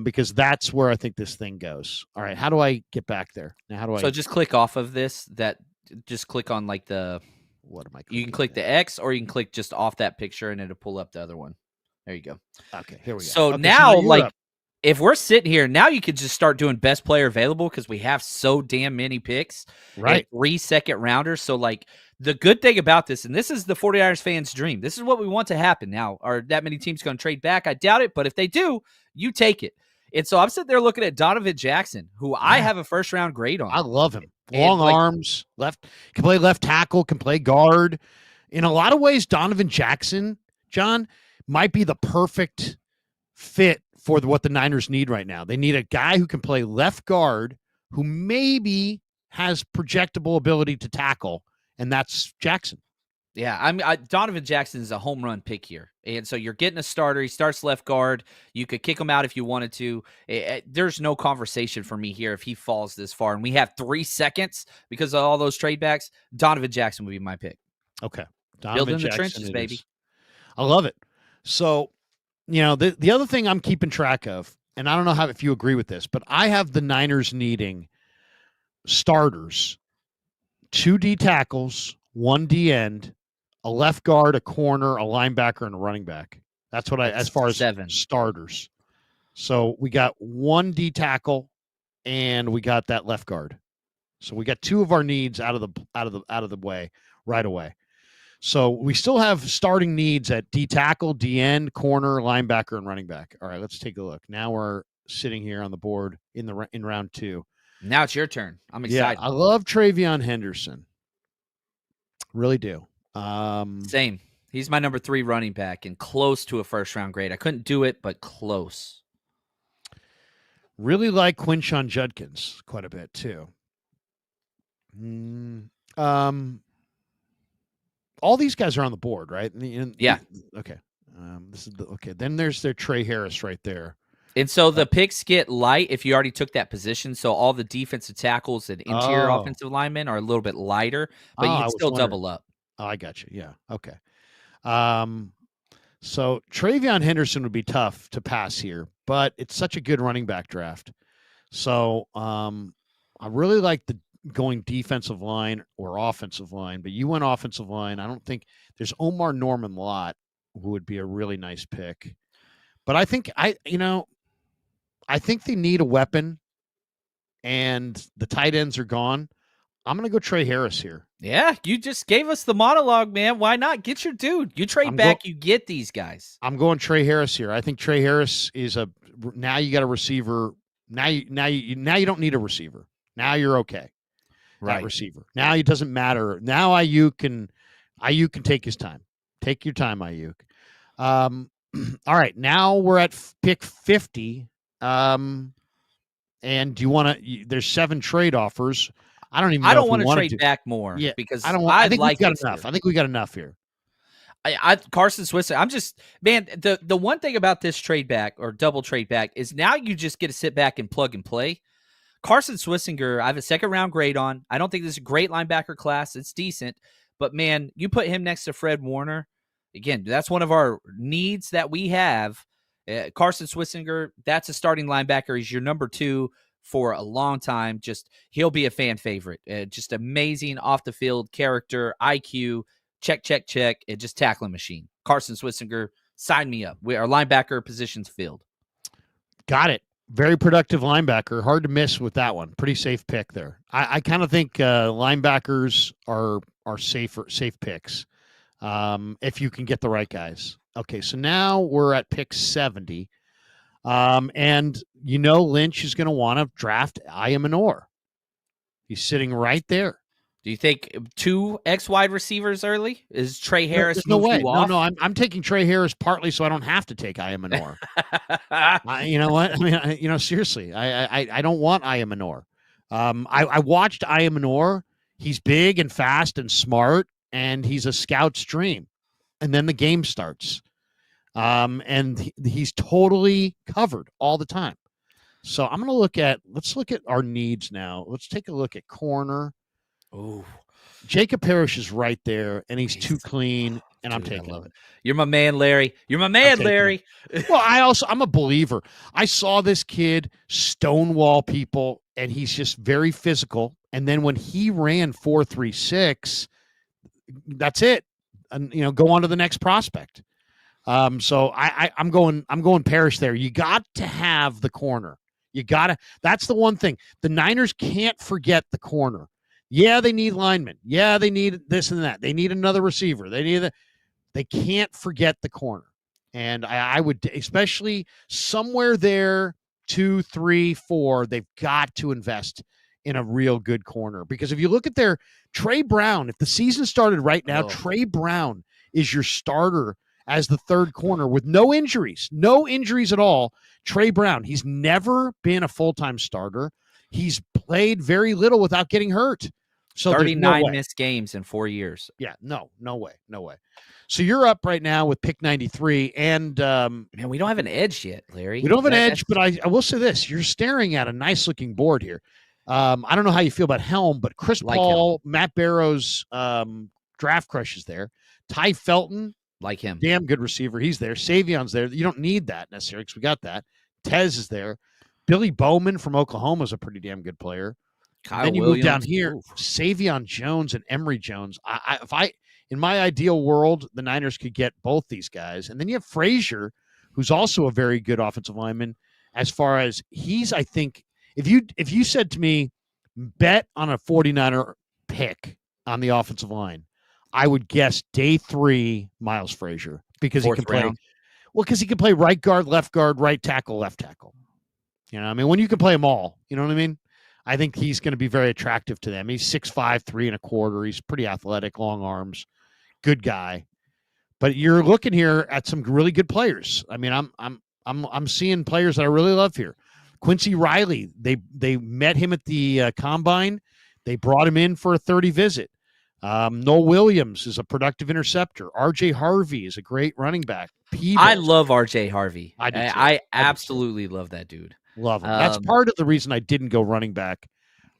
Because that's where I think this thing goes. All right, how do I get back there? Now, how do I? So just click off of this. Just click on like the. What am I? You can click the X, or you can click just off that picture, and it'll pull up the other one. There you go. Okay, here we go. So okay, now like, if we're sitting here now, you could just start doing best player available because we have so damn many picks. Right, 3 second rounders. So like, the good thing about this, and this is the 49ers fans' dream. This is what we want to happen. Now, are that many teams going to trade back? I doubt it, but if they do, you take it. And so I'm sitting there looking at Donovan Jackson, who I have a first round grade on. I love him. Long arms, can play left tackle, can play guard. In a lot of ways, Donovan Jackson, John, might be the perfect fit for what the Niners need right now. They need a guy who can play left guard, who maybe has projectable ability to tackle, and that's Jackson. Yeah, Donovan Jackson is a home run pick here. And so you're getting a starter. He starts left guard. You could kick him out if you wanted to. There's no conversation for me here if he falls this far. And we have 3 seconds because of all those trade backs. Donovan Jackson would be my pick. Okay. Building the trenches, baby. I love it. So, you know, the other thing I'm keeping track of, and I don't know if you agree with this, but I have the Niners needing starters, 2 D tackles, 1 D end, a left guard, a corner, a linebacker, and a running back. That's what as far as 7 starters. So we got 1 D tackle, and we got that left guard. So we got 2 of our needs out of the way right away. So we still have starting needs at D tackle, D end, corner, linebacker, and running back. All right, let's take a look. Now we're sitting here on the board in round 2. Now it's your turn. I'm excited. Yeah, I love Travion Henderson. Really do. Same. He's my number 3 running back and close to a first round grade. I couldn't do it, but close. Really like Quinshon Judkins quite a bit too. All these guys are on the board, right? Yeah. Okay. Then there's their Trey Harris right there. And so the picks get light if you already took that position. So all the defensive tackles and interior offensive linemen are a little bit lighter, but you can still double up. Oh, I got you. Yeah. Okay. So Travion Henderson would be tough to pass here, but it's such a good running back draft. So I really like the going defensive line or offensive line, but you went offensive line. I don't think there's Omar Norman Lott who would be a really nice pick, but I think they need a weapon, and the tight ends are gone. I'm going to go Trey Harris here. Yeah, you just gave us the monologue, man. Why not get your dude? You trade back, you get these guys. I'm going Trey Harris here. I think Trey Harris is now you got a receiver. Now you don't need a receiver. Now you're okay. Right. That receiver. Now it doesn't matter. Now Ayuk can take his time. Take your time, Ayuk. All right, now we're at pick 50. And do you want to? There's 7 trade offers. I don't want to trade back more. Yeah, because I think we've got enough. I think we got enough here. Carson Switzer. I'm just, man. The one thing about this trade back or double trade back is now you just get to sit back and plug and play. Carson Swissinger, I have a 2nd round grade on. I don't think this is a great linebacker class. It's decent, but man, you put him next to Fred Warner. Again, that's one of our needs that we have. Carson Swissinger, that's a starting linebacker. He's your number 2 for a long time. Just he'll be a fan favorite. Just amazing off the field character, IQ, check, and just tackling machine. Carson Swissinger, sign me up. Our linebacker position's filled. Got it. Very productive linebacker. Hard to miss with that one. Pretty safe pick there. I kind of think linebackers are safe picks if you can get the right guys. Okay, so now we're at pick 70. And Lynch is going to want to draft Ayamanor. He's sitting right there. Do you think 2 X wide receivers early? Is Trey Harris no way. you off? No, I'm taking Trey Harris partly so I don't have to take Ayamanor. You know what? I mean, seriously, I don't want Ayamanor. I watched Ayamanor. He's big and fast and smart, and he's a scout's dream. And then the game starts. And he's totally covered all the time. So I'm going to let's look at our needs now. Let's take a look at corner. Oh, Jacob Parrish is right there, and he's too clean, and I'm taking him. You're my man, Larry. You're my man, Larry. Well, I'm a believer. I saw this kid stonewall people, and he's just very physical. And then when he ran 4.36, that's it. And go on to the next prospect. So I'm going Parrish there. You got to have the corner. That's the one thing. The Niners can't forget the corner. Yeah, they need linemen. Yeah, they need this and that. They need another receiver. They can't forget the corner. And I would, especially somewhere there, 2, 3, 4, they've got to invest in a real good corner. Because if you look at their Trey Brown, if the season started right now, Trey Brown is your starter as the third corner with no injuries at all. Trey Brown, he's never been a full-time starter. He's played very little without getting hurt. So 39 missed games in 4 years. Yeah, no way. So you're up right now with pick 93, and man, we don't have an edge yet, Larry. We don't have an edge, but I will say this: you're staring at a nice-looking board here. I don't know how you feel about Helm, but Chris Paul, Matt Barrows, draft crush is there. Ty Felton, like him, damn good receiver. He's there. Savion's there. You don't need that necessarily because we got that. Tez is there. Billy Bowman from Oklahoma is a pretty damn good player. Then you move down here, Savion Jones and Emory Jones. In my ideal world, the Niners could get both these guys. And then you have Frazier, who's also a very good offensive lineman. As far as I think, if you said to me, bet on a 49er pick on the offensive line, I would guess day 3, Miles Frazier, because he can play. Well, because he can play right guard, right tackle, left tackle. I mean, when you can play them all, you know what I mean? I think he's going to be very attractive to them. He's 6'5", 3 1/4. He's pretty athletic, long arms, good guy. But you're looking here at some really good players. I mean, I'm seeing players that I really love here. Quincy Riley, they met him at the combine. They brought him in for a 30 visit. Noel Williams is a productive interceptor. R.J. Harvey is a great running back. I love R.J. Harvey. I absolutely love that dude. Love him. That's part of the reason I didn't go running back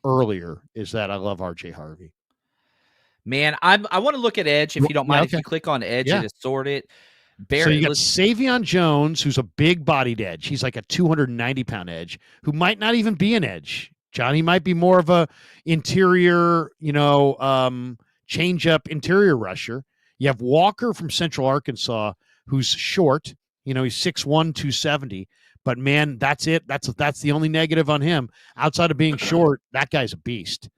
earlier is that I love R.J. Harvey. Man, I want to look at edge if you don't mind. If you click on edge and sort it. So you got Savion Jones, who's a big-bodied edge. He's like a 290-pound edge who might not even be an edge. John, he might be more of a interior, change-up interior rusher. You have Walker from Central Arkansas, who's short. He's 6'1", 270. But, man, that's it. That's the only negative on him. Outside of being short, that guy's a beast.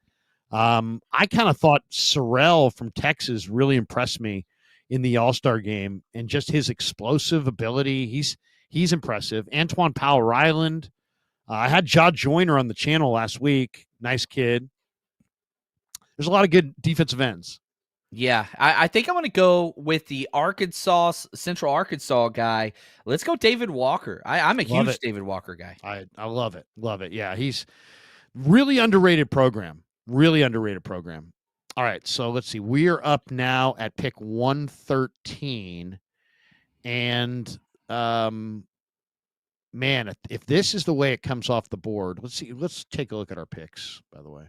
I kind of thought Sorrell from Texas really impressed me in the All-Star game, and just his explosive ability. He's impressive. Antoine Powell-Ryland. I had Jod Joyner on the channel last week. Nice kid. There's a lot of good defensive ends. Yeah, I think I'm going to go with the Central Arkansas guy. Let's go David Walker. I'm a huge David Walker guy. I love it. Love it. Yeah, he's really underrated program. Really underrated program. All right, so let's see. We are up now at pick 113. And, man, if this is the way it comes off the board, let's see. Let's take a look at our picks, by the way.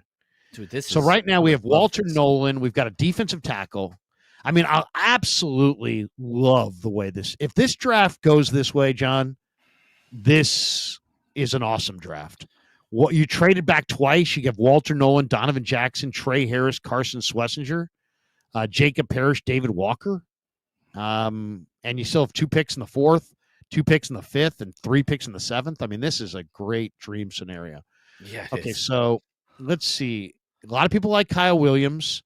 Dude, right now we have Walter Nolan. We've got a defensive tackle. I mean, I'll absolutely love the way if this draft goes this way, John, this is an awesome draft. What you traded back twice? You have Walter Nolan, Donovan Jackson, Trey Harris, Carson Schlesinger, Jacob Parrish, David Walker, and you still have 2 picks in the 4th, 2 picks in the 5th, and 3 picks in the 7th. I mean, this is a great dream scenario. Yeah. Okay, so let's see. A lot of people like Kyle Williams.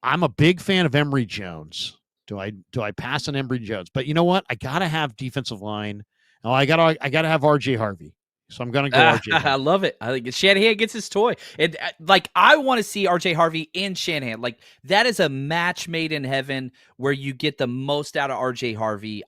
I'm a big fan of Emory Jones. Do I pass on Emory Jones? But you know what? I gotta have defensive line. Oh, I gotta have RJ Harvey. So I'm gonna go RJ I Harvey. love it. I think Shanahan gets his toy. And like, I want to see RJ Harvey and Shanahan. Like, that is a match made in heaven where you get the most out of RJ Harvey.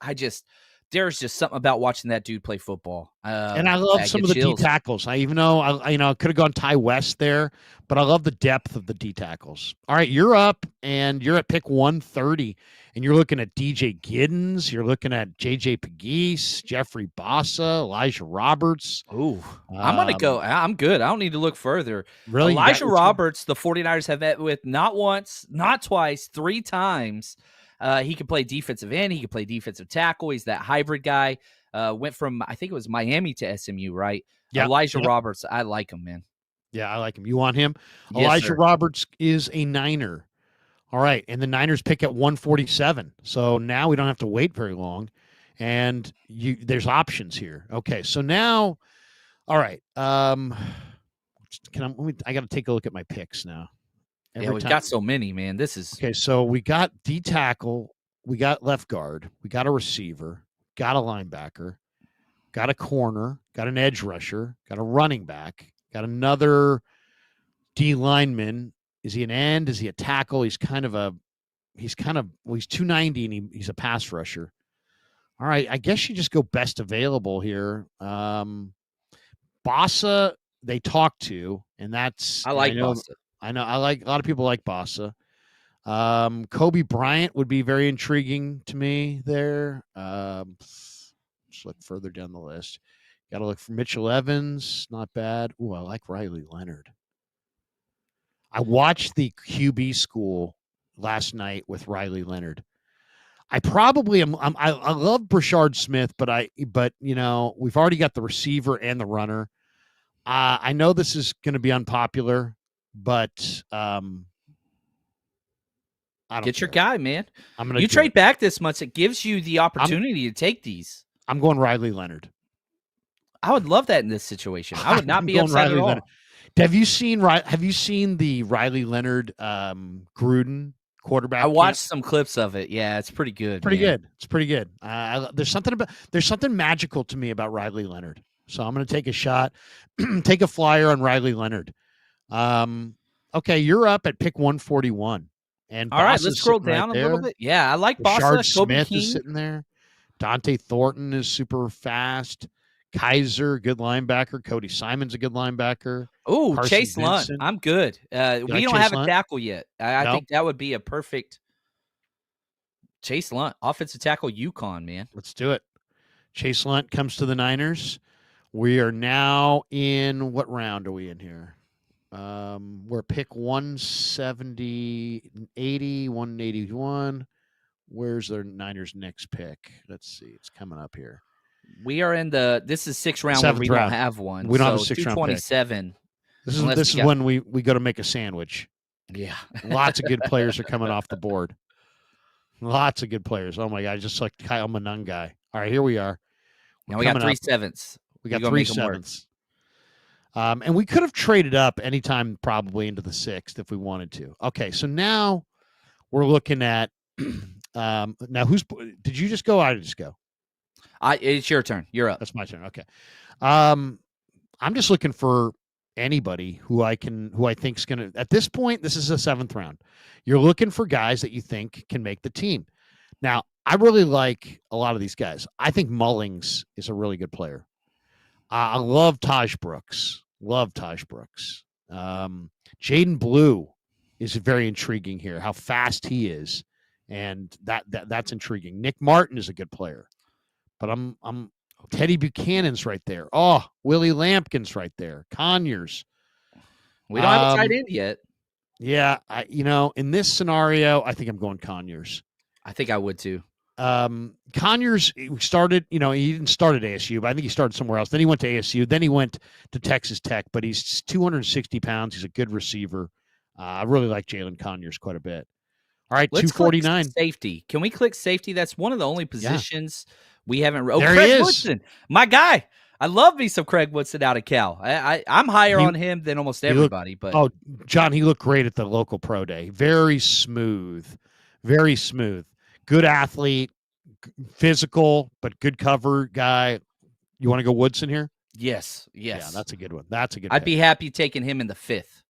There's just something about watching that dude play football. And I love some get of the D chills. tackles. I even know I could have gone Ty West there, but I love the depth of the D tackles. All right, you're up and you're at pick 130, and you're looking at DJ Giddens, you're looking at JJ Pegues, Jeffrey Bossa, Elijah Roberts. Ooh, I'm going to go. I'm good. I don't need to look further. Really? Elijah Roberts, the 49ers have met with not once, not twice, 3 times. He can play defensive end. He can play defensive tackle. He's that hybrid guy. Went from, I think it was Miami to SMU, right? Yeah. Elijah Roberts, I like him, man. Yeah, I like him. You want him? Yes, Elijah sir. Roberts is a Niner. All right, and the Niners pick at 147. So now we don't have to wait very long, and there's options here. Okay, so now, all right. I got to take a look at my picks now. We've got so many, man. This is okay. So we got D tackle, we got left guard, we got a receiver, got a linebacker, got a corner, got an edge rusher, got a running back, got another D lineman. Is he an end? Is he a tackle? He's 290 and he's a pass rusher. All right, I guess you just go best available here. Bossa, they talk to, and that's I like Bossa. I know. I like a lot of people like Bossa. Kobe Bryant would be very intriguing to me there. Just look further down the list. Got to look for Mitchell Evans. Not bad. Ooh, I like Riley Leonard. I watched the QB school last night with Riley Leonard. I probably am. I love Brashard Smith, but we've already got the receiver and the runner. I know this is going to be unpopular, but I don't get your care. guy, man. I'm gonna. You trade back this much, it gives you the opportunity to take these. I'm going Riley Leonard. I would love that in this situation. I would not be upset Riley at all. Leonard. Have you seen the Riley Leonard Gruden quarterback? I watched some clips of it. Yeah, it's pretty good. Good. It's pretty good. There's something magical to me about Riley Leonard. So I'm going to take a shot, take a flyer on Riley Leonard. Okay, you're up at pick 141. And all right, let's scroll down a little bit. Yeah, I like Bossa. Smith King is sitting there. Dante Thornton is super fast. Kaiser, good linebacker. Cody Simon's a good linebacker. Oh, Chase Lunt. I'm good. We don't have a tackle yet. I think that would be a perfect Chase Lunt, offensive tackle UConn, man. Let's do it. Chase Lunt comes to the Niners. We are now in, what round are we in here? We're pick 170, 80, 181. Where's the Niners' next pick? Let's see. It's coming up here. We are in this is 6th round where we don't have one. We don't have a 6th round 227. This is when we go to make a sandwich. Yeah. Lots of good players are coming off the board. Lots of good players. Oh my God, just like Kyle Monangai. All right, here we are. Now we got 3 7s. We got 3 7s. And we could have traded up anytime probably into the 6th if we wanted to. Okay, so now we're looking at now did you just go or did I just go? It's your turn. You're up. That's my turn. Okay. I'm just looking for anybody who I think's going to, at this point, this is a 7th round. You're looking for guys that you think can make the team. Now, I really like a lot of these guys. I think Mullings is a really good player. I love Taj Brooks. Jaden Blue is very intriguing here, how fast he is. And that's intriguing. Nick Martin is a good player. But I'm Teddy Buchanan's right there. Oh, Willie Lampkin's right there. Conyers. We don't have a tight end yet. Yeah, in this scenario, I think I'm going Conyers. I think I would too. Conyers started, he didn't start at ASU, but I think he started somewhere else. Then he went to ASU. Then he went to Texas Tech, but he's 260 pounds. He's a good receiver. I really like Jalen Conyers quite a bit. All right, Let's click 249. safety. Can we click safety? That's one of the only positions we haven't. Oh, There he Craig is. Woodson, my guy. I love me some Craig Woodson out of Cal. I'm higher on him than almost everybody. But John, he looked great at the local pro day. Very smooth, very smooth. Good athlete, physical, but good cover guy. You want to go Woodson here? Yes. Yeah, that's a good one. That's a good. I'd be happy taking him in the 5th.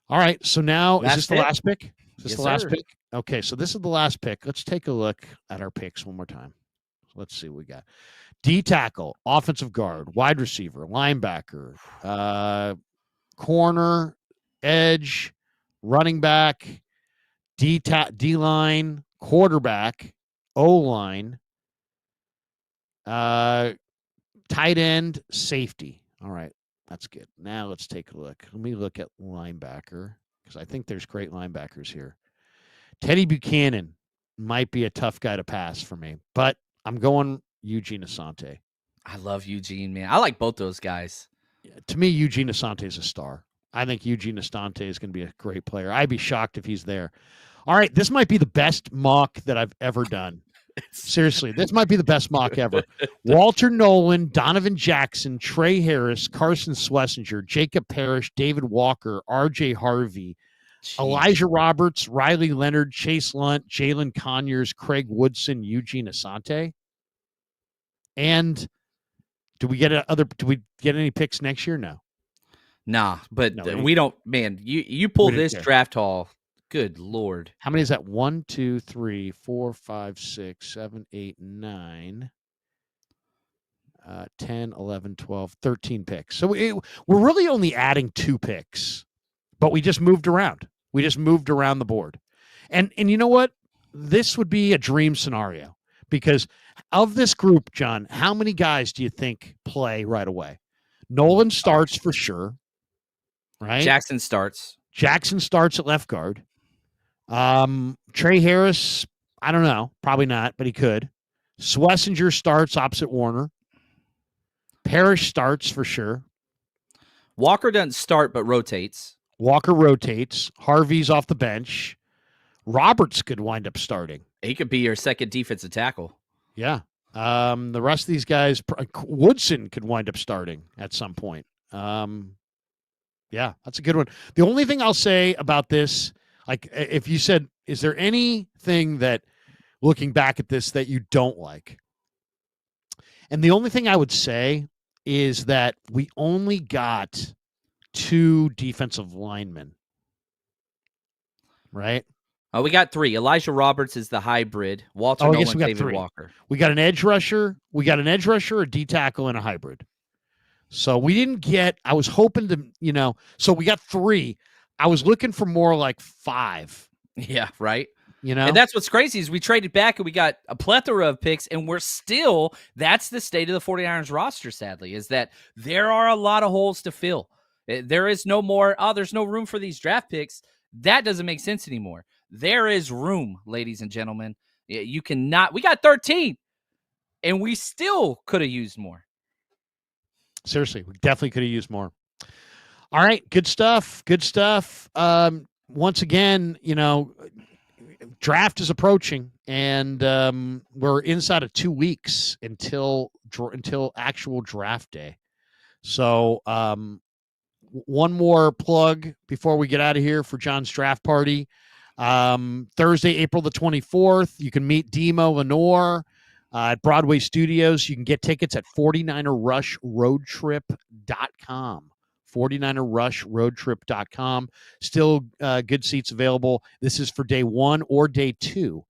All right. So now, is this the last pick? Is this the last sir. pick? Okay. So this is the last pick. Let's take a look at our picks one more time. Let's see what we got. D tackle, offensive guard, wide receiver, linebacker, corner, edge, running back, D line, quarterback, O line, tight end, safety. All right. That's good. Now let's take a look. Let me look at linebacker because I think there's great linebackers here. Teddy Buchanan might be a tough guy to pass for me, but I'm going Eugene Asante. I love Eugene, man. I like both those guys. To me, Eugene Asante is a star. I think Eugene Asante is going to be a great player. I'd be shocked if he's there. All right, this might be the best mock that I've ever done. Seriously, this might be the best mock ever. Walter Nolan, Donovan Jackson, Trey Harris, Carson Schlesinger, Jacob Parrish, David Walker, R.J. Harvey, Elijah Roberts, Riley Leonard, Chase Lunt, Jalen Conyers, Craig Woodson, Eugene Asante. And do we get any picks next year? No. Nah, but we don't. Man, you pull this draft haul. Good Lord. How many is that? 1, 2, 3, 4, 5, 6, 7, 8, 9, 10, 11, 12, 13 picks. So we're really only adding 2 picks, but we just moved around. We just moved around the board. And you know what? This would be a dream scenario because of this group, John, how many guys do you think play right away? Nolan starts for sure, right? Jackson starts at left guard. Trey Harris, I don't know, probably not, but he could. Schlesinger starts opposite Warner. Parrish starts for sure. Walker doesn't start but rotates. Harvey's off the bench. Roberts could wind up starting. He could be your second defensive tackle. Yeah. The rest of these guys, Woodson could wind up starting at some point. Yeah, that's a good one. The only thing I'll say about this, like if you said, is there anything that, looking back at this, that you don't like? And the only thing I would say is that we only got 2 defensive linemen, right? Oh, we got 3. Elijah Roberts is the hybrid. Walter Nolan, David 3. Walker. We got an edge rusher. A D tackle, and a hybrid. So we didn't get, I was hoping to, so we got 3. I was looking for more like 5. Yeah, right. And that's what's crazy is we traded back and we got a plethora of picks, and that's the state of the 49ers roster, sadly, is that there are a lot of holes to fill. There is no more, there's no room for these draft picks. That doesn't make sense anymore. There is room, ladies and gentlemen. You cannot, we got 13, and we still could have used more. Seriously, we definitely could have used more. All right, good stuff. Once again, draft is approaching, and we're inside of 2 weeks until actual draft day. So one more plug before we get out of here for John's draft party. Thursday, April the 24th, you can meet Demo Lenore at Broadway Studios. You can get tickets at 49errushroadtrip.com. 49errushroadtrip.com. Still good seats available. This is for day 1 or day 2.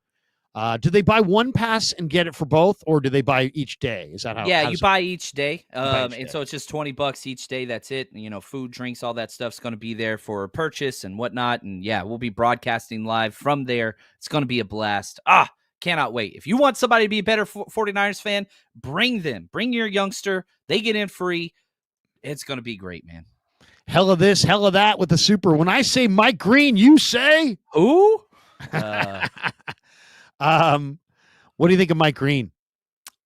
Do they buy one pass and get it for both, or do they buy each day? Is that how? Yeah, you buy each day. So it's just $20 each day. That's it. Food, drinks, all that stuff's going to be there for purchase and whatnot. And yeah, we'll be broadcasting live from there. It's going to be a blast. Cannot wait. If you want somebody to be a better 49ers fan, bring them. Bring your youngster. They get in free. It's going to be great, man. Hell of this, hell of that with the super. When I say Mike Green, you say who? What do you think of Mike Green?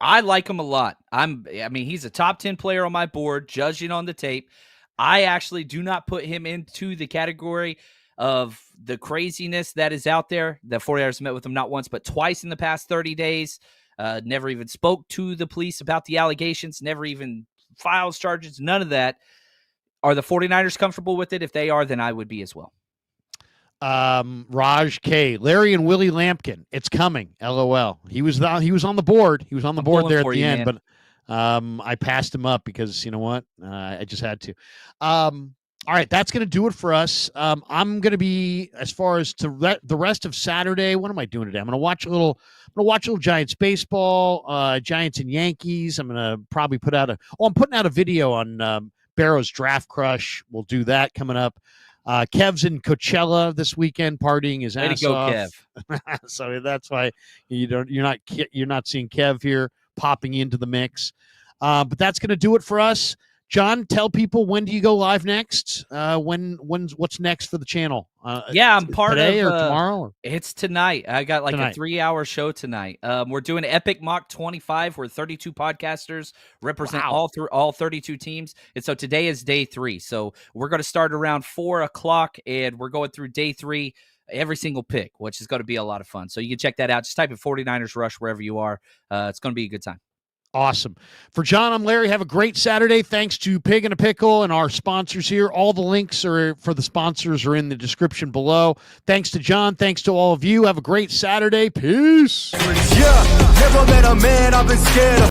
I like him a lot. I mean, he's a top 10 player on my board, judging on the tape. I actually do not put him into the category of the craziness that is out there. The 49ers met with him not once, but twice in the past 30 days. Never even spoke to the police about the allegations, never even files charges, none of that. Are the 49ers comfortable with it? If they are, then I would be as well. Raj K, Larry and Willie Lampkin. It's coming. LOL. He was on the board. He was on the board there at the end, but I passed him up because you know what? I just had to. All right, that's going to do it for us. I'm going to be, as far as to the rest of Saturday. What am I doing today? I'm going to watch a little Giants baseball, Giants and Yankees. I'm going to probably I'm putting out a video on Barrow's Draft Crush. We'll do that coming up. Kev's in Coachella this weekend, partying his ass off. Kev. So that's why you're not seeing Kev here popping into the mix. But that's going to do it for us. John, tell people, when do you go live next? What's next for the channel? I'm part today of or tomorrow. Or? It's tonight. I got a 3-hour show tonight. We're doing Epic Mock 25, where 32 podcasters represent all 32 teams. And so today is day 3. So we're going to start around 4:00, and we're going through day 3. Every single pick, which is going to be a lot of fun. So you can check that out. Just type in 49ers Rush wherever you are. It's going to be a good time. Awesome. For John, I'm Larry. Have a great Saturday. Thanks to Pig and a Pickle and our sponsors here. All the links for the sponsors are in the description below. Thanks to John. Thanks to all of you. Have a great Saturday. Peace. Yeah, never met a man I've been scared of.